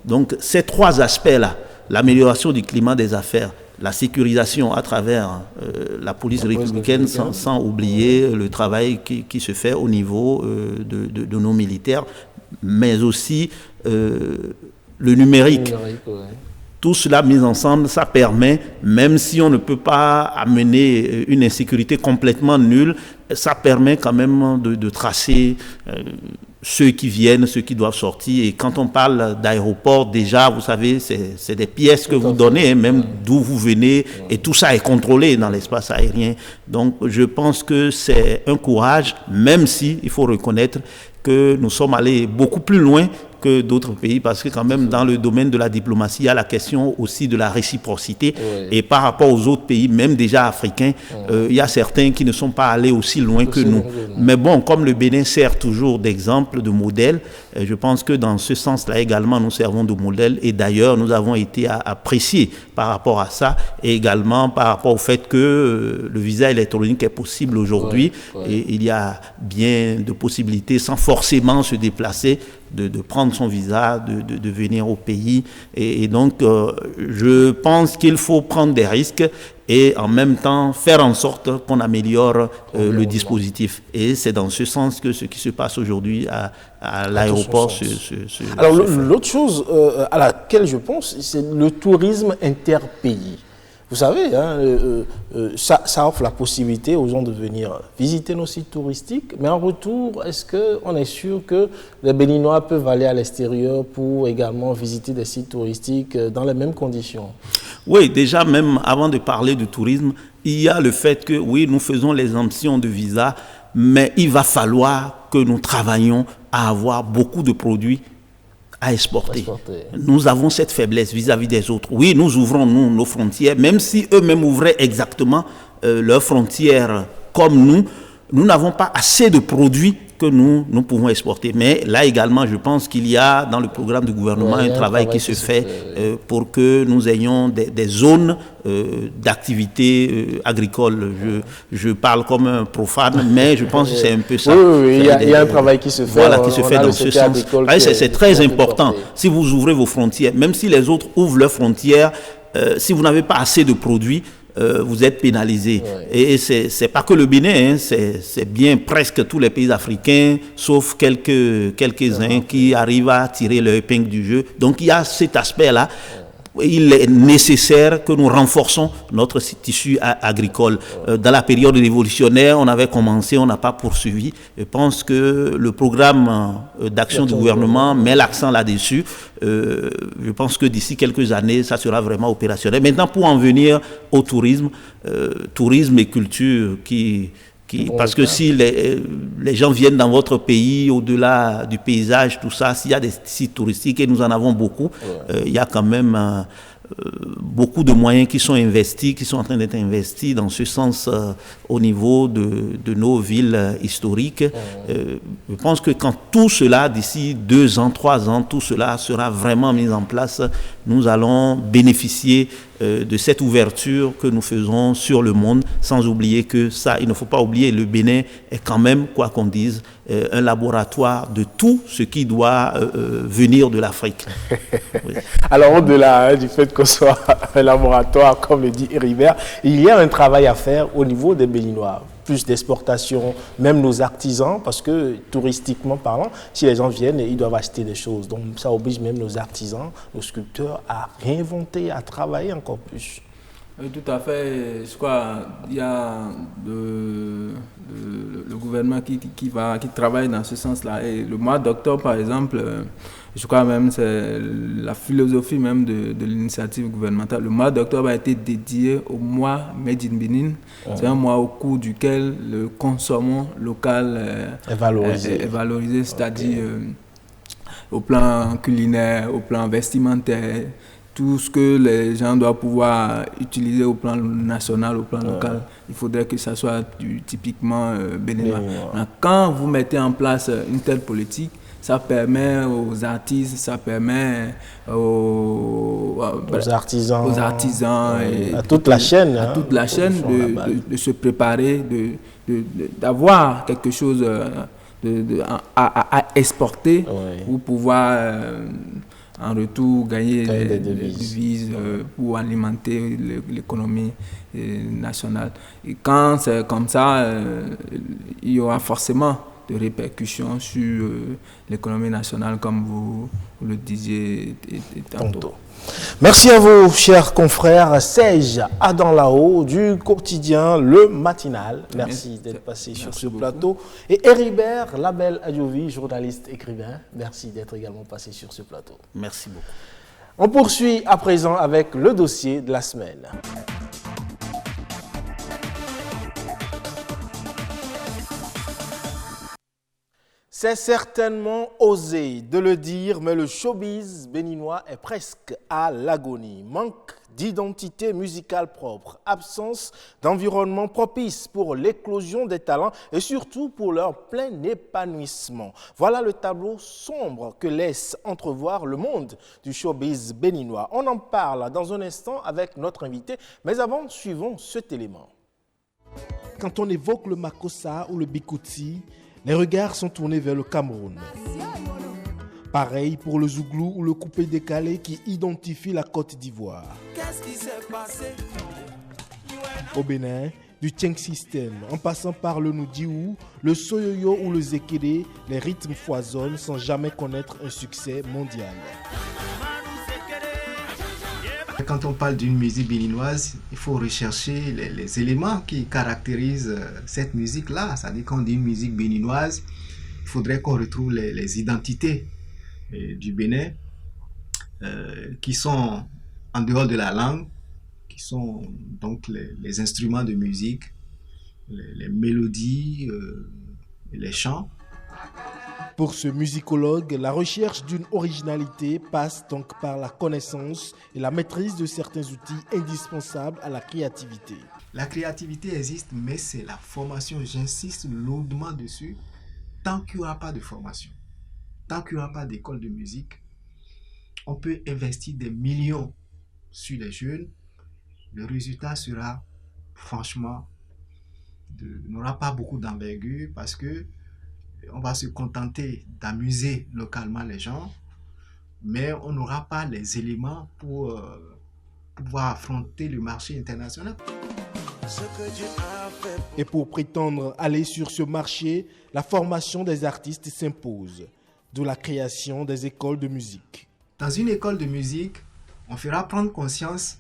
Donc ces trois aspects-là, l'amélioration du climat des affaires, la sécurisation à travers la police républicaine, sans oublier le travail qui se fait au niveau de nos militaires, mais aussi le numérique. Tout cela mis ensemble, ça permet, même si on ne peut pas amener une insécurité complètement nulle, ça permet quand même de tracer ceux qui viennent, ceux qui doivent sortir. Et quand on parle d'aéroport, déjà, vous savez, c'est des pièces que vous donnez, même d'où vous venez, et tout ça est contrôlé dans l'espace aérien. Donc, je pense que c'est un courage, même si il faut reconnaître que nous sommes allés beaucoup plus loin que d'autres pays, parce que quand même dans le domaine de la diplomatie, il y a la question aussi de la réciprocité. Et par rapport aux autres pays, même déjà africains, il y a certains qui ne sont pas allés aussi loin que nous. Mais bon, comme le Bénin sert toujours d'exemple, de modèle, je pense que dans ce sens-là également, nous servons de modèle. Et d'ailleurs, nous avons été appréciés par rapport à ça, et également par rapport au fait que le visa électronique est possible aujourd'hui. Et il y a bien de possibilités, sans forcément se déplacer, de prendre son visa, de venir au pays. Et donc, je pense qu'il faut prendre des risques et en même temps faire en sorte qu'on améliore le dispositif. Et c'est dans ce sens que ce qui se passe aujourd'hui à l'aéroport Alors, l'autre chose à laquelle je pense, c'est le tourisme interpays. Vous savez, ça offre la possibilité aux gens de venir visiter nos sites touristiques, mais en retour, est-ce qu'on est sûr que les Béninois peuvent aller à l'extérieur pour également visiter des sites touristiques dans les mêmes conditions? Oui, déjà, même avant de parler de tourisme, il y a le fait que, oui, nous faisons l'exemption de visa, mais il va falloir que nous travaillions à avoir beaucoup de produits à exporter. Nous avons cette faiblesse vis-à-vis des autres. Oui, nous ouvrons nos frontières, même si eux-mêmes ouvraient exactement leurs frontières comme nous n'avons pas assez de produits que nous pouvons exporter. Mais là également, je pense qu'il y a dans le programme du gouvernement un travail qui se fait pour que nous ayons des zones d'activité agricole. Je parle comme un profane, mais je pense que c'est un peu ça. Oui, il y a un travail qui se fait. Voilà, qui se fait dans ce sens. C'est très important. Si vous ouvrez vos frontières, même si les autres ouvrent leurs frontières, si vous n'avez pas assez de produits, vous êtes pénalisé. Et c'est pas que le Bénin, c'est bien presque tous les pays africains, sauf quelques-uns qui arrivent à tirer leur épingle du jeu. Donc il y a cet aspect-là. Il est nécessaire que nous renforçons notre tissu agricole. Dans la période révolutionnaire, on avait commencé, on n'a pas poursuivi. Je pense que le programme d'action du gouvernement met l'accent là-dessus. Je pense que d'ici quelques années, ça sera vraiment opérationnel. Maintenant, pour en venir au tourisme et culture parce que si les gens viennent dans votre pays, au-delà du paysage, tout ça, s'il y a des sites touristiques, et nous en avons beaucoup, il y a quand même beaucoup de moyens qui sont investis, qui sont en train d'être investis dans ce sens au niveau de nos villes historiques. Je pense que quand tout cela, d'ici 2 ans, 3 ans, tout cela sera vraiment mis en place, nous allons bénéficier de cette ouverture que nous faisons sur le monde, sans oublier que ça, il ne faut pas oublier, le Bénin est quand même, quoi qu'on dise, un laboratoire de tout ce qui doit venir de l'Afrique. Oui. Alors, au-delà du fait qu'on soit un laboratoire, comme le dit Héribert, il y a un travail à faire au niveau des Béninois. Plus d'exportation, même nos artisans, parce que touristiquement parlant, si les gens viennent, ils doivent acheter des choses. Donc ça oblige même nos artisans, nos sculpteurs à réinventer, à travailler encore plus. Oui, tout à fait. Je crois qu'il y a le gouvernement qui travaille dans ce sens-là. Et le mois d'octobre, par exemple, je crois même que c'est la philosophie même de l'initiative gouvernementale. Le mois d'octobre a été dédié au mois Made in Benin. C'est un mois au cours duquel le consommation local est valorisé, c'est-à-dire au plan culinaire, au plan vestimentaire, tout ce que les gens doivent pouvoir utiliser au plan national, au plan local. Il faudrait que ça soit typiquement béninois. Quand vous mettez en place une telle politique, ça permet aux artistes, ça permet aux artisans et à toute la chaîne, de se préparer, d'avoir quelque chose à exporter pour pouvoir en retour gagner des devises pour alimenter l'économie nationale. Et quand c'est comme ça, il y aura forcément de répercussions sur l'économie nationale, comme vous le disiez tantôt. Merci à vous, chers confrères. Serge Adam-Lao du quotidien Le Matinal. Merci d'être passé sur ce plateau. Et Héribert Label Adjovi, journaliste écrivain. Merci d'être également passé sur ce plateau. Merci beaucoup. On poursuit à présent avec le dossier de la semaine. C'est certainement osé de le dire, mais le showbiz béninois est presque à l'agonie. Manque d'identité musicale propre, absence d'environnement propice pour l'éclosion des talents et surtout pour leur plein épanouissement. Voilà le tableau sombre que laisse entrevoir le monde du showbiz béninois. On en parle dans un instant avec notre invité, mais avant, suivons cet élément. Quand on évoque le Makossa ou le Bikouti, les regards sont tournés vers le Cameroun. Pareil pour le Zouglou ou le coupé décalé qui identifie la Côte d'Ivoire. Au Bénin, du Tcheng System, en passant par le Noudiou, le Soyoyo ou le Zekede, les rythmes foisonnent sans jamais connaître un succès mondial. Quand on parle d'une musique béninoise, il faut rechercher les éléments qui caractérisent cette musique-là. C'est-à-dire qu'on dit une musique béninoise, il faudrait qu'on retrouve les identités du Bénin qui sont en dehors de la langue, qui sont donc les instruments de musique, les mélodies, les chants. Pour ce musicologue, la recherche d'une originalité passe donc par la connaissance et la maîtrise de certains outils indispensables à la créativité. La créativité existe, mais c'est la formation, j'insiste lourdement dessus. Tant qu'il n'y aura pas de formation, tant qu'il n'y aura pas d'école de musique, on peut investir des millions sur les jeunes. Le résultat sera, franchement, n'aura pas beaucoup d'envergure parce que on va se contenter d'amuser localement les gens, mais on n'aura pas les éléments pour pouvoir affronter le marché international. Et pour prétendre aller sur ce marché, la formation des artistes s'impose, d'où la création des écoles de musique. Dans une école de musique, on fera prendre conscience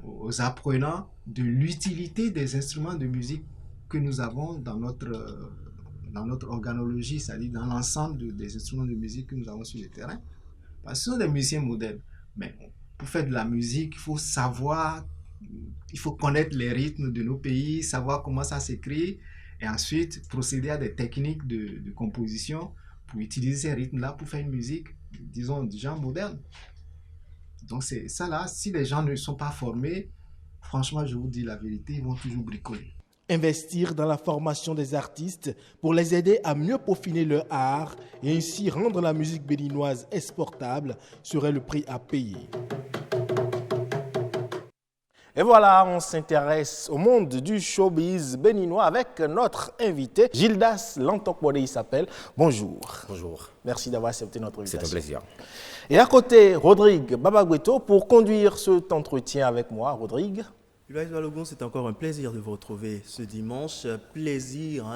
aux apprenants de l'utilité des instruments de musique que nous avons dans notre organologie, c'est-à-dire dans l'ensemble des instruments de musique que nous avons sur le terrain. Parce que ce sont des musiciens modernes. Mais pour faire de la musique, il faut savoir, il faut connaître les rythmes de nos pays, savoir comment ça s'écrit, et ensuite procéder à des techniques de composition pour utiliser ces rythmes-là pour faire une musique, disons, des gens modernes. Donc c'est ça là, si les gens ne sont pas formés, franchement, je vous dis la vérité, ils vont toujours bricoler. Investir dans la formation des artistes pour les aider à mieux peaufiner leur art et ainsi rendre la musique béninoise exportable serait le prix à payer. Et voilà, on s'intéresse au monde du showbiz béninois avec notre invité, Gildas Lantokbode, il s'appelle. Bonjour. Bonjour. Merci d'avoir accepté notre invitation. C'est un plaisir. Et à côté, Rodrigue Babagüeto pour conduire cet entretien avec moi. Rodrigue. Louis Balogun, c'est encore un plaisir de vous retrouver ce dimanche. Plaisir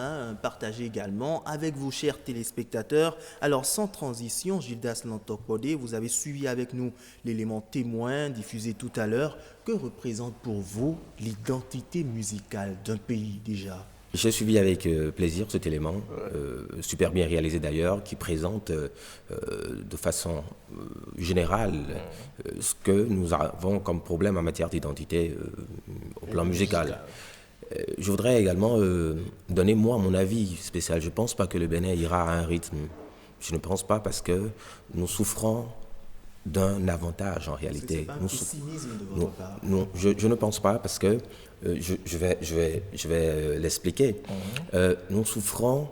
partagé également avec vous, chers téléspectateurs. Alors, sans transition, Gildas Lantokbode, vous avez suivi avec nous l'élément témoin diffusé tout à l'heure. Que représente pour vous l'identité musicale d'un pays déjà ? J'ai suivi avec plaisir cet élément, super bien réalisé d'ailleurs, qui présente de façon générale ce que nous avons comme problème en matière d'identité au plan musical. Je voudrais également donner moi mon avis spécial. Je ne pense pas que le Bénin ira à un rythme. Je ne pense pas parce que nous souffrons d'un avantage en réalité. C'est pas un pessimisme de votre part. Non, je ne pense pas parce que je vais l'expliquer. Nous souffrons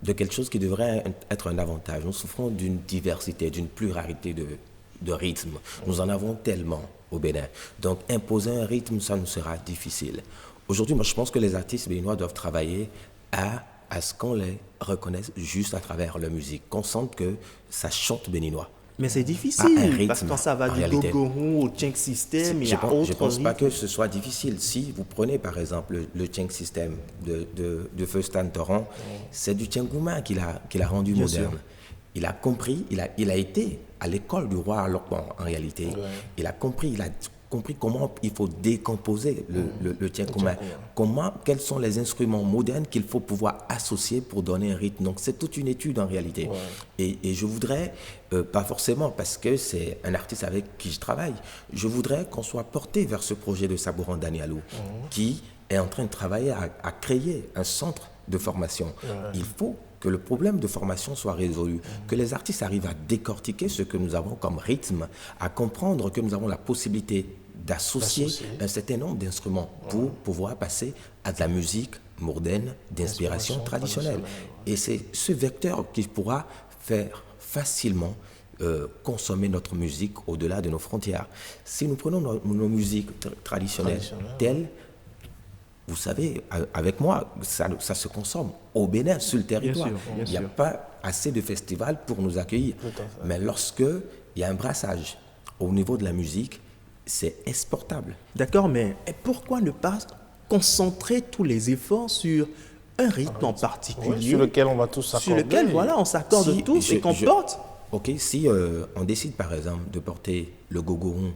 de quelque chose qui devrait être un avantage. Nous souffrons d'une diversité, d'une pluralité de rythmes. Nous en avons tellement au Bénin. Donc imposer un rythme, ça nous sera difficile. Aujourd'hui, moi je pense que les artistes béninois doivent travailler à ce qu'on les reconnaisse juste à travers la musique, qu'on sente que ça chante béninois. Mais c'est difficile, parce que quand ça va du Gogoron au Tcheng System, il y a autre rythme. Je ne pense pas que ce soit difficile. Si vous prenez par exemple le Tcheng System de Feu Stan Torrent, c'est du Tchengouma qu'il a rendu moderne. Sûr. Il a compris, il a été à l'école du roi Lokban en réalité. Ouais. Il a compris comment il faut décomposer le Tchengouma. Quels sont les instruments modernes qu'il faut pouvoir associer pour donner un rythme. Donc c'est toute une étude en réalité. Ouais. Et je voudrais, pas forcément parce que c'est un artiste avec qui je travaille, je voudrais qu'on soit porté vers ce projet de Sabouran Danialou qui est en train de travailler à créer un centre de formation. Ouais. Il faut que le problème de formation soit résolu, que les artistes arrivent à décortiquer ce que nous avons comme rythme, à comprendre que nous avons la possibilité d'associer un certain nombre d'instruments pour pouvoir passer à de la musique moderne d'inspiration traditionnelle. Et c'est ce vecteur qui pourra faire facilement consommer notre musique au-delà de nos frontières. Si nous prenons nos musiques traditionnelles telles, vous savez, avec moi, ça se consomme au Bénin, sur le territoire. Il n'y a pas assez de festivals pour nous accueillir. Mais lorsque il y a un brassage au niveau de la musique, c'est exportable. D'accord, mais pourquoi ne pas concentrer tous les efforts sur un rythme en particulier, sur lequel on va tous s'accorder. Sur lequel, voilà, on s'accorde tous et qu'on porte. Ok, si on décide par exemple de porter le gogoron,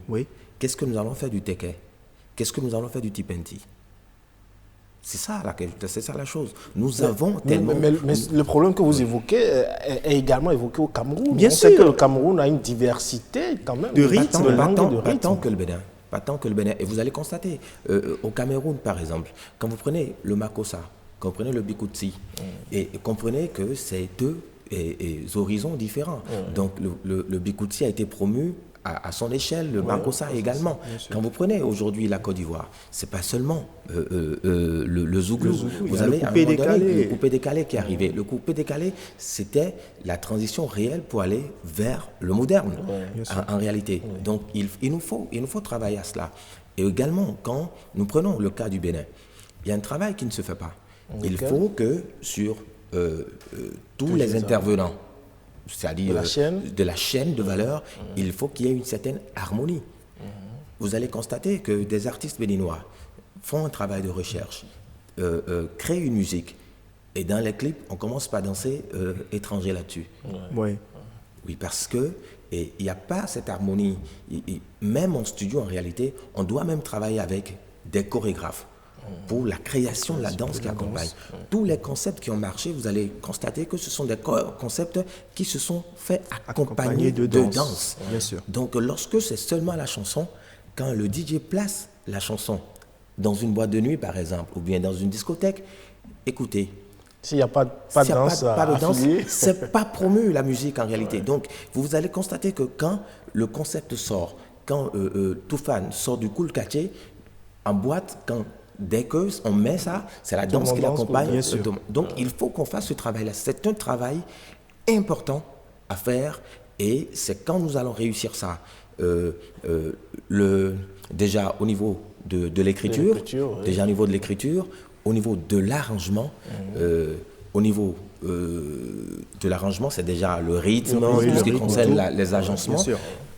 qu'est-ce que nous allons faire du teke? Qu'est-ce que nous allons faire du tipenti? C'est ça la chose. Nous avons tellement... Mais le problème que vous évoquez est également évoqué au Cameroun. Bien sûr. On sait que le Cameroun a une diversité quand même de rythme, pas tant que le Bénin. Pas tant que le Bénin. Et vous allez constater, au Cameroun par exemple, quand vous prenez le makossa, quand vous prenez le bikutsi, et comprenez que c'est deux horizons différents. Donc le Bikouti a été promu à son échelle, le Makossa également. Quand vous prenez aujourd'hui la Côte d'Ivoire, c'est pas seulement le Zouglou. Vous avez le coupé décalé qui est arrivé. Le coupé décalé, c'était la transition réelle pour aller vers le moderne, en réalité. Donc il nous faut travailler à cela. Et également, quand nous prenons le cas du Bénin, il y a un travail qui ne se fait pas. Il faut que sur tous les intervenants, c'est-à-dire de la chaîne de valeur, il faut qu'il y ait une certaine harmonie. Vous allez constater que des artistes béninois font un travail de recherche, créent une musique, et dans les clips, on commence par danser étranger là-dessus. Oui, parce que il n'y a pas cette harmonie. Même en studio, en réalité, on doit même travailler avec des chorégraphes pour la création de la danse qui accompagne. Tous les concepts qui ont marché, vous allez constater que ce sont des concepts qui se sont fait accompagner de danse. Bien sûr. Donc lorsque c'est seulement la chanson, quand le DJ place la chanson dans une boîte de nuit par exemple, ou bien dans une discothèque, écoutez, s'il n'y a pas de danse, c'est pas promu la musique en réalité. Donc vous allez constater que quand le concept sort, quand Toufan sort du Koul Kaché, en boîte, dès qu'on met ça, c'est la danse qui l'accompagne. Donc il faut qu'on fasse ce travail-là. C'est un travail important à faire, et c'est quand nous allons réussir ça, déjà au niveau de l'écriture, au niveau de l'arrangement, au niveau de l'arrangement, c'est déjà le rythme, tout ce qui concerne les agencements.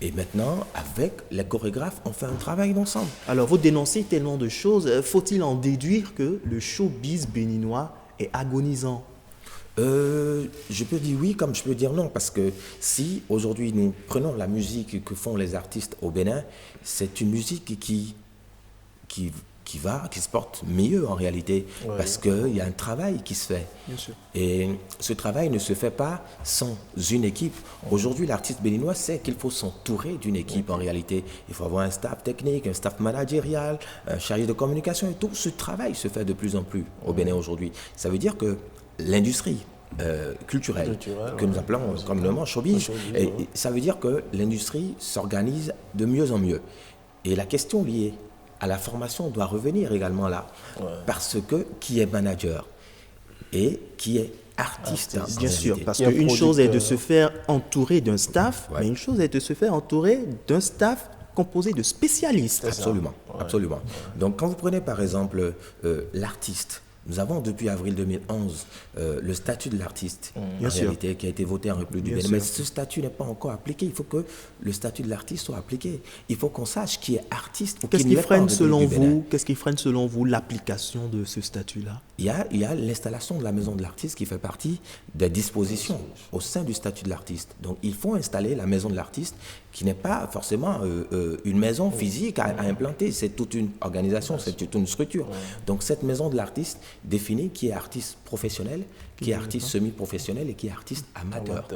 Et maintenant, avec les chorégraphes, on fait un travail d'ensemble. Alors, vous dénoncez tellement de choses. Faut-il en déduire que le showbiz béninois est agonisant? Je peux dire oui, comme je peux dire non, parce que si aujourd'hui nous prenons la musique que font les artistes au Bénin, c'est une musique qui se porte mieux en réalité, parce qu'il y a un travail qui se fait. Bien sûr. Et ce travail ne se fait pas sans une équipe. Aujourd'hui, l'artiste béninois sait qu'il faut s'entourer d'une équipe en réalité. Il faut avoir un staff technique, un staff managérial, un chargé de communication, et tout ce travail se fait de plus en plus au Bénin aujourd'hui. Ça veut dire que l'industrie culturelle, que nous appelons communément showbiz, et ça veut dire que l'industrie s'organise de mieux en mieux. Et la question liée à la formation doit revenir également là, parce que qui est manager et qui est artiste. Bien sûr, parce qu'une chose est de se faire entourer d'un staff, mais une chose est de se faire entourer d'un staff composé de spécialistes. Absolument, absolument. Donc quand vous prenez par exemple l'artiste, nous avons depuis avril 2011 le statut de l'artiste en réalité qui a été voté en République du Bénin. Mais ce statut n'est pas encore appliqué. Il faut que le statut de l'artiste soit appliqué. Il faut qu'on sache qui est artiste ou qui n'est pas en République du Bénin. Qu'est-ce qui freine selon vous l'application de ce statut-là? Il y a l'installation de la maison de l'artiste qui fait partie des dispositions au sein du statut de l'artiste. Donc il faut installer la maison de l'artiste qui n'est pas forcément une maison physique à implanter. C'est toute une organisation, c'est toute une structure. Donc cette maison de l'artiste définit qui est artiste professionnel, qui est artiste semi-professionnel et qui est artiste amateur.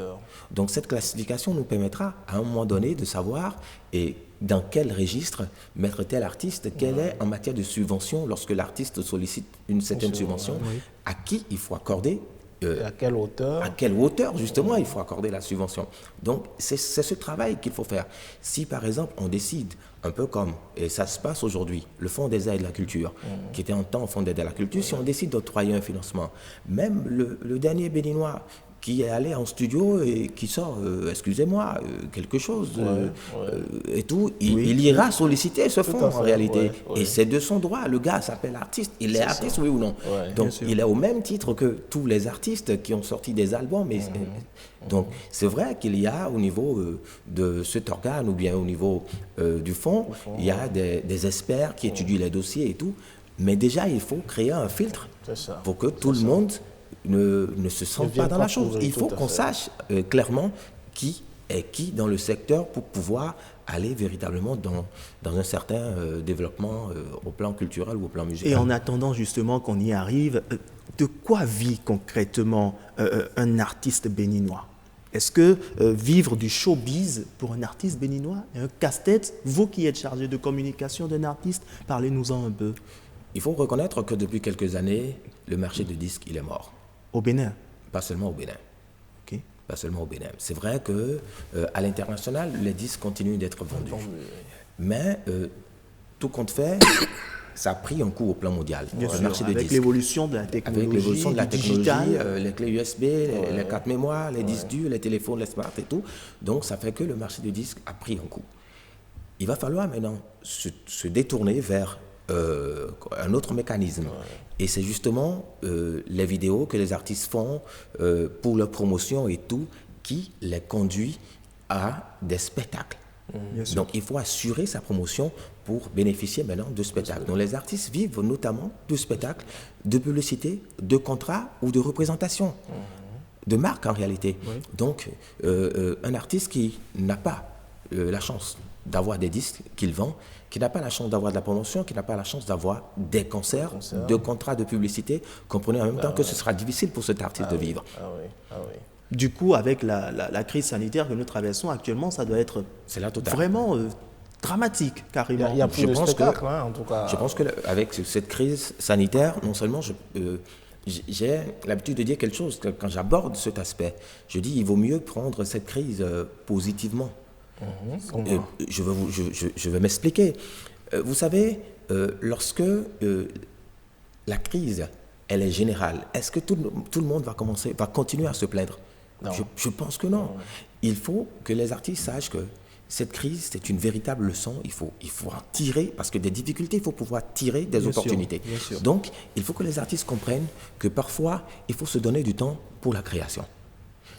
Donc cette classification nous permettra à un moment donné de savoir dans quel registre mettre tel artiste, quelle est en matière de subvention lorsque l'artiste sollicite une certaine subvention, à qui il faut accorder à quelle hauteur justement il faut accorder la subvention. Donc c'est ce travail qu'il faut faire. Si par exemple on décide, un peu comme, et ça se passe aujourd'hui, le Fonds des aides de la culture, qui était un temps Fonds d'aide à la culture, si on décide d'octroyer un financement, même le dernier béninois qui est allé en studio et qui sort, excusez-moi, quelque chose et tout, il ira solliciter ce fonds en réalité. Et c'est de son droit. Le gars s'appelle artiste. Il est artiste, oui ou non? Donc il est au même titre que tous les artistes qui ont sorti des albums. Donc c'est vrai qu'il y a au niveau de cet organe ou bien au niveau du fonds, il y a des experts qui étudient les dossiers et tout. Mais déjà, il faut créer un filtre pour que tout le monde ne se sente pas dans la chose. Il faut qu'on sache clairement qui est qui dans le secteur pour pouvoir aller véritablement dans un certain développement au plan culturel ou au plan musical. Et en attendant justement qu'on y arrive, de quoi vit concrètement un artiste béninois? Est-ce que vivre du showbiz pour un artiste béninois est un casse-tête? Vous qui êtes chargé de communication d'un artiste, parlez-nous-en un peu. Il faut reconnaître que depuis quelques années, le marché de disques, il est mort. Au Bénin? Pas seulement au Bénin. pas seulement au Bénin. C'est vrai qu'à l'international, les disques continuent d'être vendus. Mais tout compte fait, ça a pris un coup au plan mondial. Bien sûr, marché avec l'évolution de la technologie, avec l'évolution de la technologie, les clés USB, les cartes mémoire, les disques durs, les téléphones, les smarts et tout. Donc ça fait que le marché du disque a pris un coup. Il va falloir maintenant se détourner vers un autre mécanisme. Et c'est justement les vidéos que les artistes font pour leur promotion et tout qui les conduit à des spectacles. Donc il faut assurer sa promotion pour bénéficier maintenant de spectacles. Donc les artistes vivent notamment de spectacles, de publicité, de contrats ou de représentation, de marque en réalité. Donc un artiste qui n'a pas la chance d'avoir des disques qu'il vend, qui n'a pas la chance d'avoir de la promotion, qui n'a pas la chance d'avoir des concerts, de contrats de publicité, comprenez en même temps que ce sera difficile pour cet artiste de vivre. Du coup, avec la crise sanitaire que nous traversons actuellement, ça doit être vraiment dramatique, carrément. Il y a plus de spectacles, en tout cas. Je pense qu'avec cette crise sanitaire, non seulement j'ai l'habitude de dire quelque chose, quand j'aborde cet aspect, je dis il vaut mieux prendre cette crise positivement. Je vais m'expliquer. Vous savez, lorsque la crise, elle est générale, est-ce que tout le monde va continuer à se plaindre? Je pense que non. Il faut que les artistes sachent que cette crise, c'est une véritable leçon. Il faut en tirer, parce que des difficultés, il faut pouvoir tirer des opportunités. Bien sûr. Donc, il faut que les artistes comprennent que parfois, il faut se donner du temps pour la création.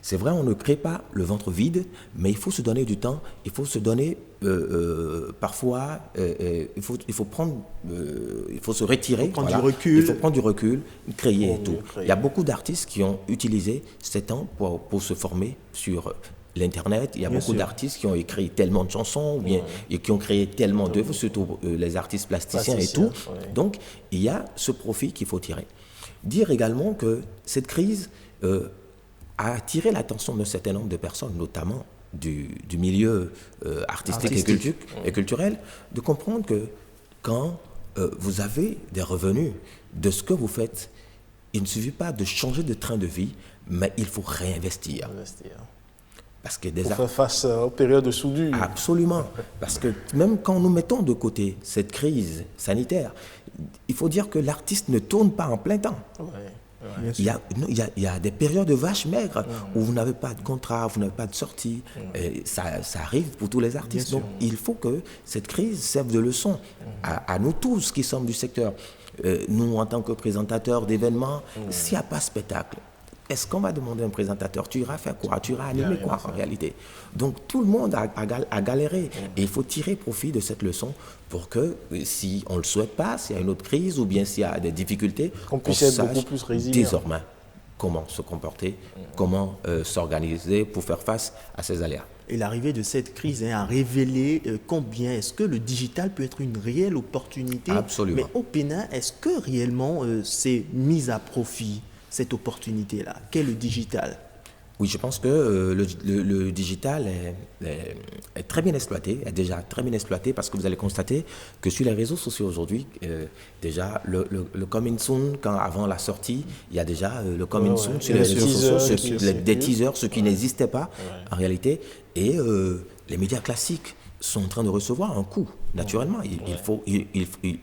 C'est vrai, on ne crée pas le ventre vide, mais il faut se donner du temps, il faut se donner parfois, il faut se retirer. Il faut prendre du recul. Il faut prendre du recul, créer et tout. Il y a beaucoup d'artistes qui ont utilisé ces temps pour se former sur l'Internet. Il y a beaucoup d'artistes qui ont écrit tellement de chansons, ou bien et qui ont créé tellement d'œuvres, surtout les artistes plasticiens et tout. Donc, il y a ce profit qu'il faut tirer. Dire également que cette crise a attiré l'attention d'un certain nombre de personnes, notamment du milieu artistique. Et culturel, de comprendre que quand vous avez des revenus de ce que vous faites, il ne suffit pas de changer de train de vie, mais il faut réinvestir. Parce que pour faire face aux périodes de soudure. Absolument. Parce que même quand nous mettons de côté cette crise sanitaire, il faut dire que l'artiste ne tourne pas en plein temps. Il y a des périodes de vaches maigres où vous n'avez pas de contrat, vous n'avez pas de sortie. Ça arrive pour tous les artistes. Donc il faut que cette crise serve de leçon à nous tous qui sommes du secteur. Nous, en tant que présentateurs d'événements, s'il n'y a pas de spectacle, est-ce qu'on va demander à un présentateur, tu iras faire quoi? Tu iras animer quoi en réalité? Donc tout le monde a galéré. Et il faut tirer profit de cette leçon pour que, si on ne le souhaite pas, s'il y a une autre crise ou bien s'il y a des difficultés, qu'on puisse être beaucoup plus résilient. Désormais comment se comporter, comment s'organiser pour faire face à ces aléas. Et l'arrivée de cette crise a révélé combien est-ce que le digital peut être une réelle opportunité. Absolument. Mais au Bénin, est-ce que réellement c'est mis à profit cette opportunité-là? Qu'est le digital? Oui, je pense que le digital est très bien exploité, est déjà très bien exploité, parce que vous allez constater que sur les réseaux sociaux aujourd'hui, déjà le coming soon, avant la sortie, il y a déjà le coming soon sur les réseaux sociaux, des teasers, ce qui n'existait pas en réalité, et les médias classiques sont en train de recevoir un coup, naturellement. Il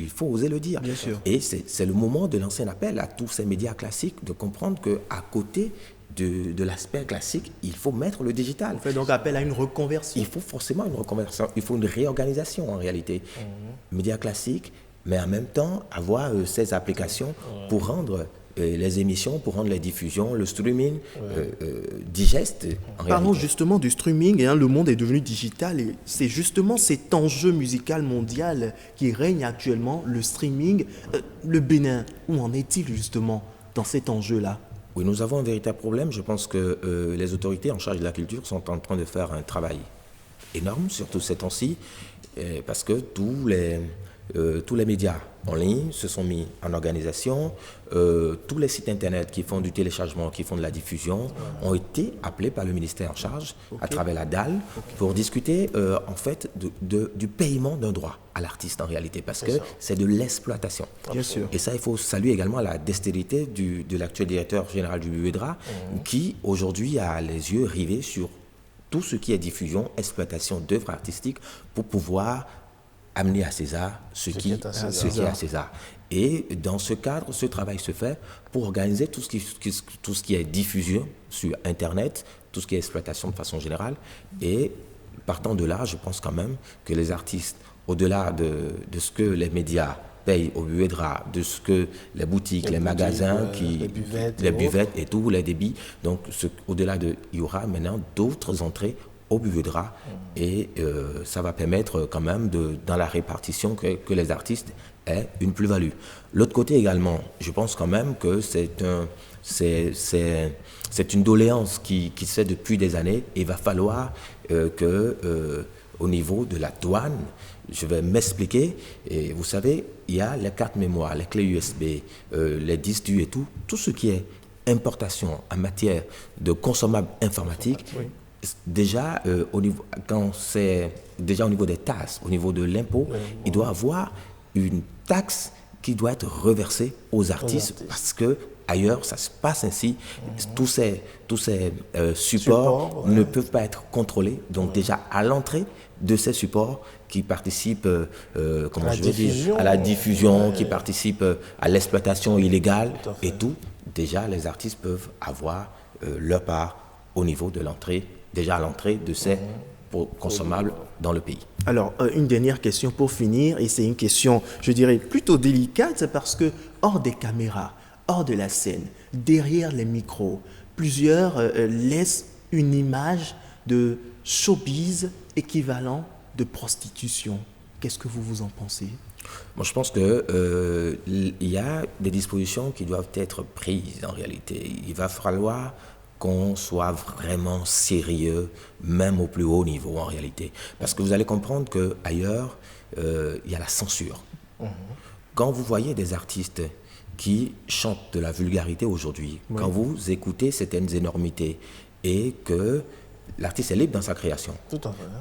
faut oser le dire. Bien sûr. Et c'est le moment de lancer un appel à tous ces médias classiques, de comprendre qu'à côté de l'aspect classique, il faut mettre le digital. On fait donc appel à une reconversion. Il faut forcément une reconversion, il faut une réorganisation en réalité. Médias classiques, mais en même temps avoir ces applications pour rendre les émissions, pour rendre les diffusions, le streaming digeste. Parlons justement du streaming, le monde est devenu digital et c'est justement cet enjeu musical mondial qui règne actuellement, le streaming. Le Bénin, où en est-il justement dans cet enjeu-là? Oui, nous avons un véritable problème. Je pense que les autorités en charge de la culture sont en train de faire un travail énorme, surtout ces temps-ci, parce que tous tous les médias en ligne se sont mis en organisation. Tous les sites internet qui font du téléchargement, qui font de la diffusion, ont été appelés par le ministère en charge, à travers la DAL, pour discuter en fait du paiement d'un droit à l'artiste en réalité, parce que c'est de l'exploitation. Bien sûr. Et ça, il faut saluer également la dextérité de l'actuel directeur général du BUEDRA, qui aujourd'hui a les yeux rivés sur tout ce qui est diffusion, exploitation d'œuvres artistiques, pour pouvoir amener à César ce qui est à César. Et dans ce cadre, ce travail se fait pour organiser tout ce qui est diffusion sur Internet, tout ce qui est exploitation de façon générale. Et partant de là, je pense quand même que les artistes, au-delà de ce que les médias payent au BUEDRA, de ce que les boutiques, les magasins, les buvettes et tout, les débits, donc au-delà il y aura maintenant d'autres entrées au BUEDRA et ça va permettre quand même dans la répartition que les artistes aient une plus-value. L'autre côté également, je pense quand même que c'est une doléance qui se fait depuis des années et il va falloir au niveau de la douane, je vais m'expliquer. Et vous savez, il y a les cartes mémoire, les clés USB, les disques durs et tout ce qui est importation en matière de consommables informatiques. Déjà, au niveau des taxes, au niveau de l'impôt, il doit y avoir une taxe qui doit être reversée aux artistes parce que ailleurs, ça se passe ainsi. Tous ces supports ne peuvent pas être contrôlés. Donc déjà, à l'entrée de ces supports qui participent à la diffusion, qui participent à l'exploitation illégale et tout, déjà, les artistes peuvent avoir leur part au niveau de l'entrée, déjà à l'entrée de ces consommables dans le pays. Alors, une dernière question pour finir, et c'est une question, je dirais, plutôt délicate, parce que hors des caméras, hors de la scène, derrière les micros, plusieurs laissent une image de showbiz équivalent de prostitution. Qu'est-ce que vous en pensez? Moi, je pense qu'il y a des dispositions qui doivent être prises en réalité. Il va falloir qu'on soit vraiment sérieux, même au plus haut niveau en réalité. Parce que vous allez comprendre qu'ailleurs, il y a la censure. Quand vous voyez des artistes qui chantent de la vulgarité aujourd'hui, quand vous écoutez certaines énormités et que l'artiste est libre dans sa création,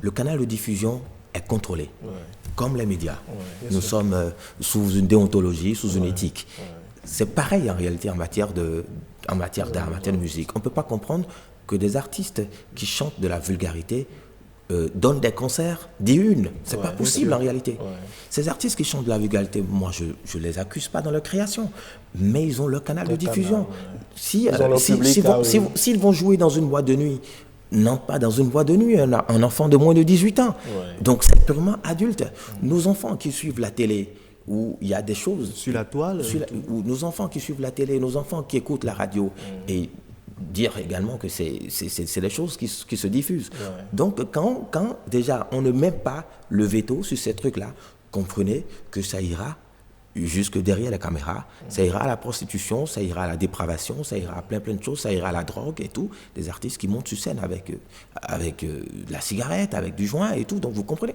le canal de diffusion est contrôlé, comme les médias. Nous sommes sous une déontologie, sous une éthique. C'est pareil en réalité en matière d'art, en matière de musique. On ne peut pas comprendre que des artistes qui chantent de la vulgarité donnent des concerts diurnes. C'est pas possible en réalité. Ces artistes qui chantent de la vulgarité, moi je les accuse pas dans leur création, mais ils ont leur canal de diffusion. S'ils vont jouer dans une boîte de nuit, n'entre pas dans une boîte de nuit un enfant de moins de 18 ans. Donc c'est purement adulte. Nos enfants qui suivent la télé, où il y a des choses sur la toile, où nos enfants qui suivent la télé, nos enfants qui écoutent la radio, et dire également que c'est des choses qui se diffusent. Donc quand déjà on ne met pas le veto sur ces trucs-là, comprenez que ça ira jusque derrière la caméra, ça ira à la prostitution, ça ira à la dépravation, ça ira à plein de choses, ça ira à la drogue et tout. Des artistes qui montent sur scène avec la cigarette, avec du joint et tout. Donc vous comprenez,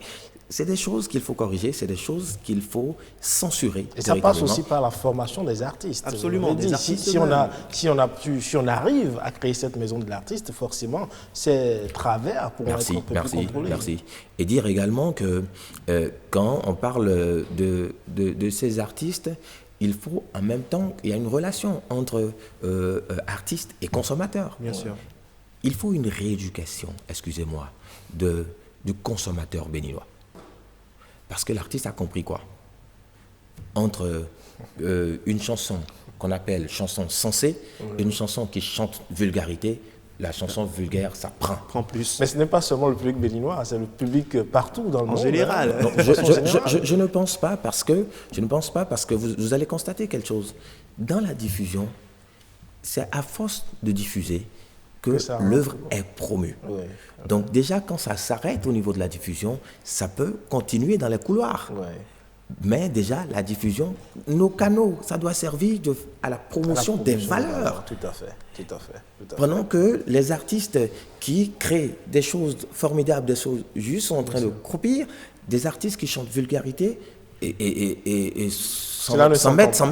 c'est des choses qu'il faut corriger, c'est des choses qu'il faut censurer. Et ça passe aussi par la formation des artistes. Absolument. Des artistes si on arrive à créer cette maison de l'artiste, forcément, ces travers pourront être un peu plus contrôlés. Merci. Et dire également que quand on parle de ces artistes, il faut en même temps, il y a une relation entre artistes et consommateurs. Bien sûr. Il faut une rééducation, excusez-moi, du consommateur béninois. Parce que l'artiste a compris quoi? Entre une chanson qu'on appelle chanson sensée et une chanson qui chante vulgarité, la chanson vulgaire, ça prend plus. Mais ce n'est pas seulement le public béninois, c'est le public partout dans le monde. En général. Non, je ne pense pas parce que vous allez constater quelque chose. Dans la diffusion, c'est à force de diffuser que l'œuvre est promue. Donc déjà, quand ça s'arrête au niveau de la diffusion, ça peut continuer dans les couloirs. Mais déjà, la diffusion, nos canaux, ça doit servir à la promotion des valeurs. Tout à fait. Pendant que les artistes qui créent des choses formidables, des choses justes, sont en train de croupir, des artistes qui chantent vulgarité, et sans mettre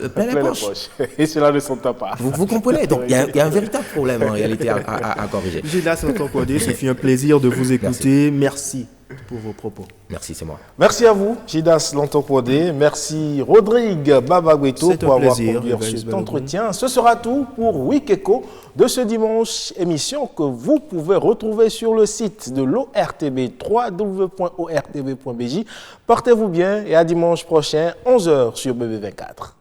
plein les poches. Et cela ne s'entend pas. Vous comprenez? Donc il y a un véritable problème en réalité à corriger. Gildas Lantokwode, ce fut un plaisir de vous écouter. Merci pour vos propos. Merci, c'est moi. Merci à vous, Gildas Lantokwode. Merci, Rodrigue Babagweto, pour avoir conduit cet entretien. Ce sera tout pour Week Echo de ce dimanche, émission que vous pouvez retrouver sur le site de l'ORTB, www.ortb.bj. Portez-vous bien et à dimanche prochain, 11h sur BB24.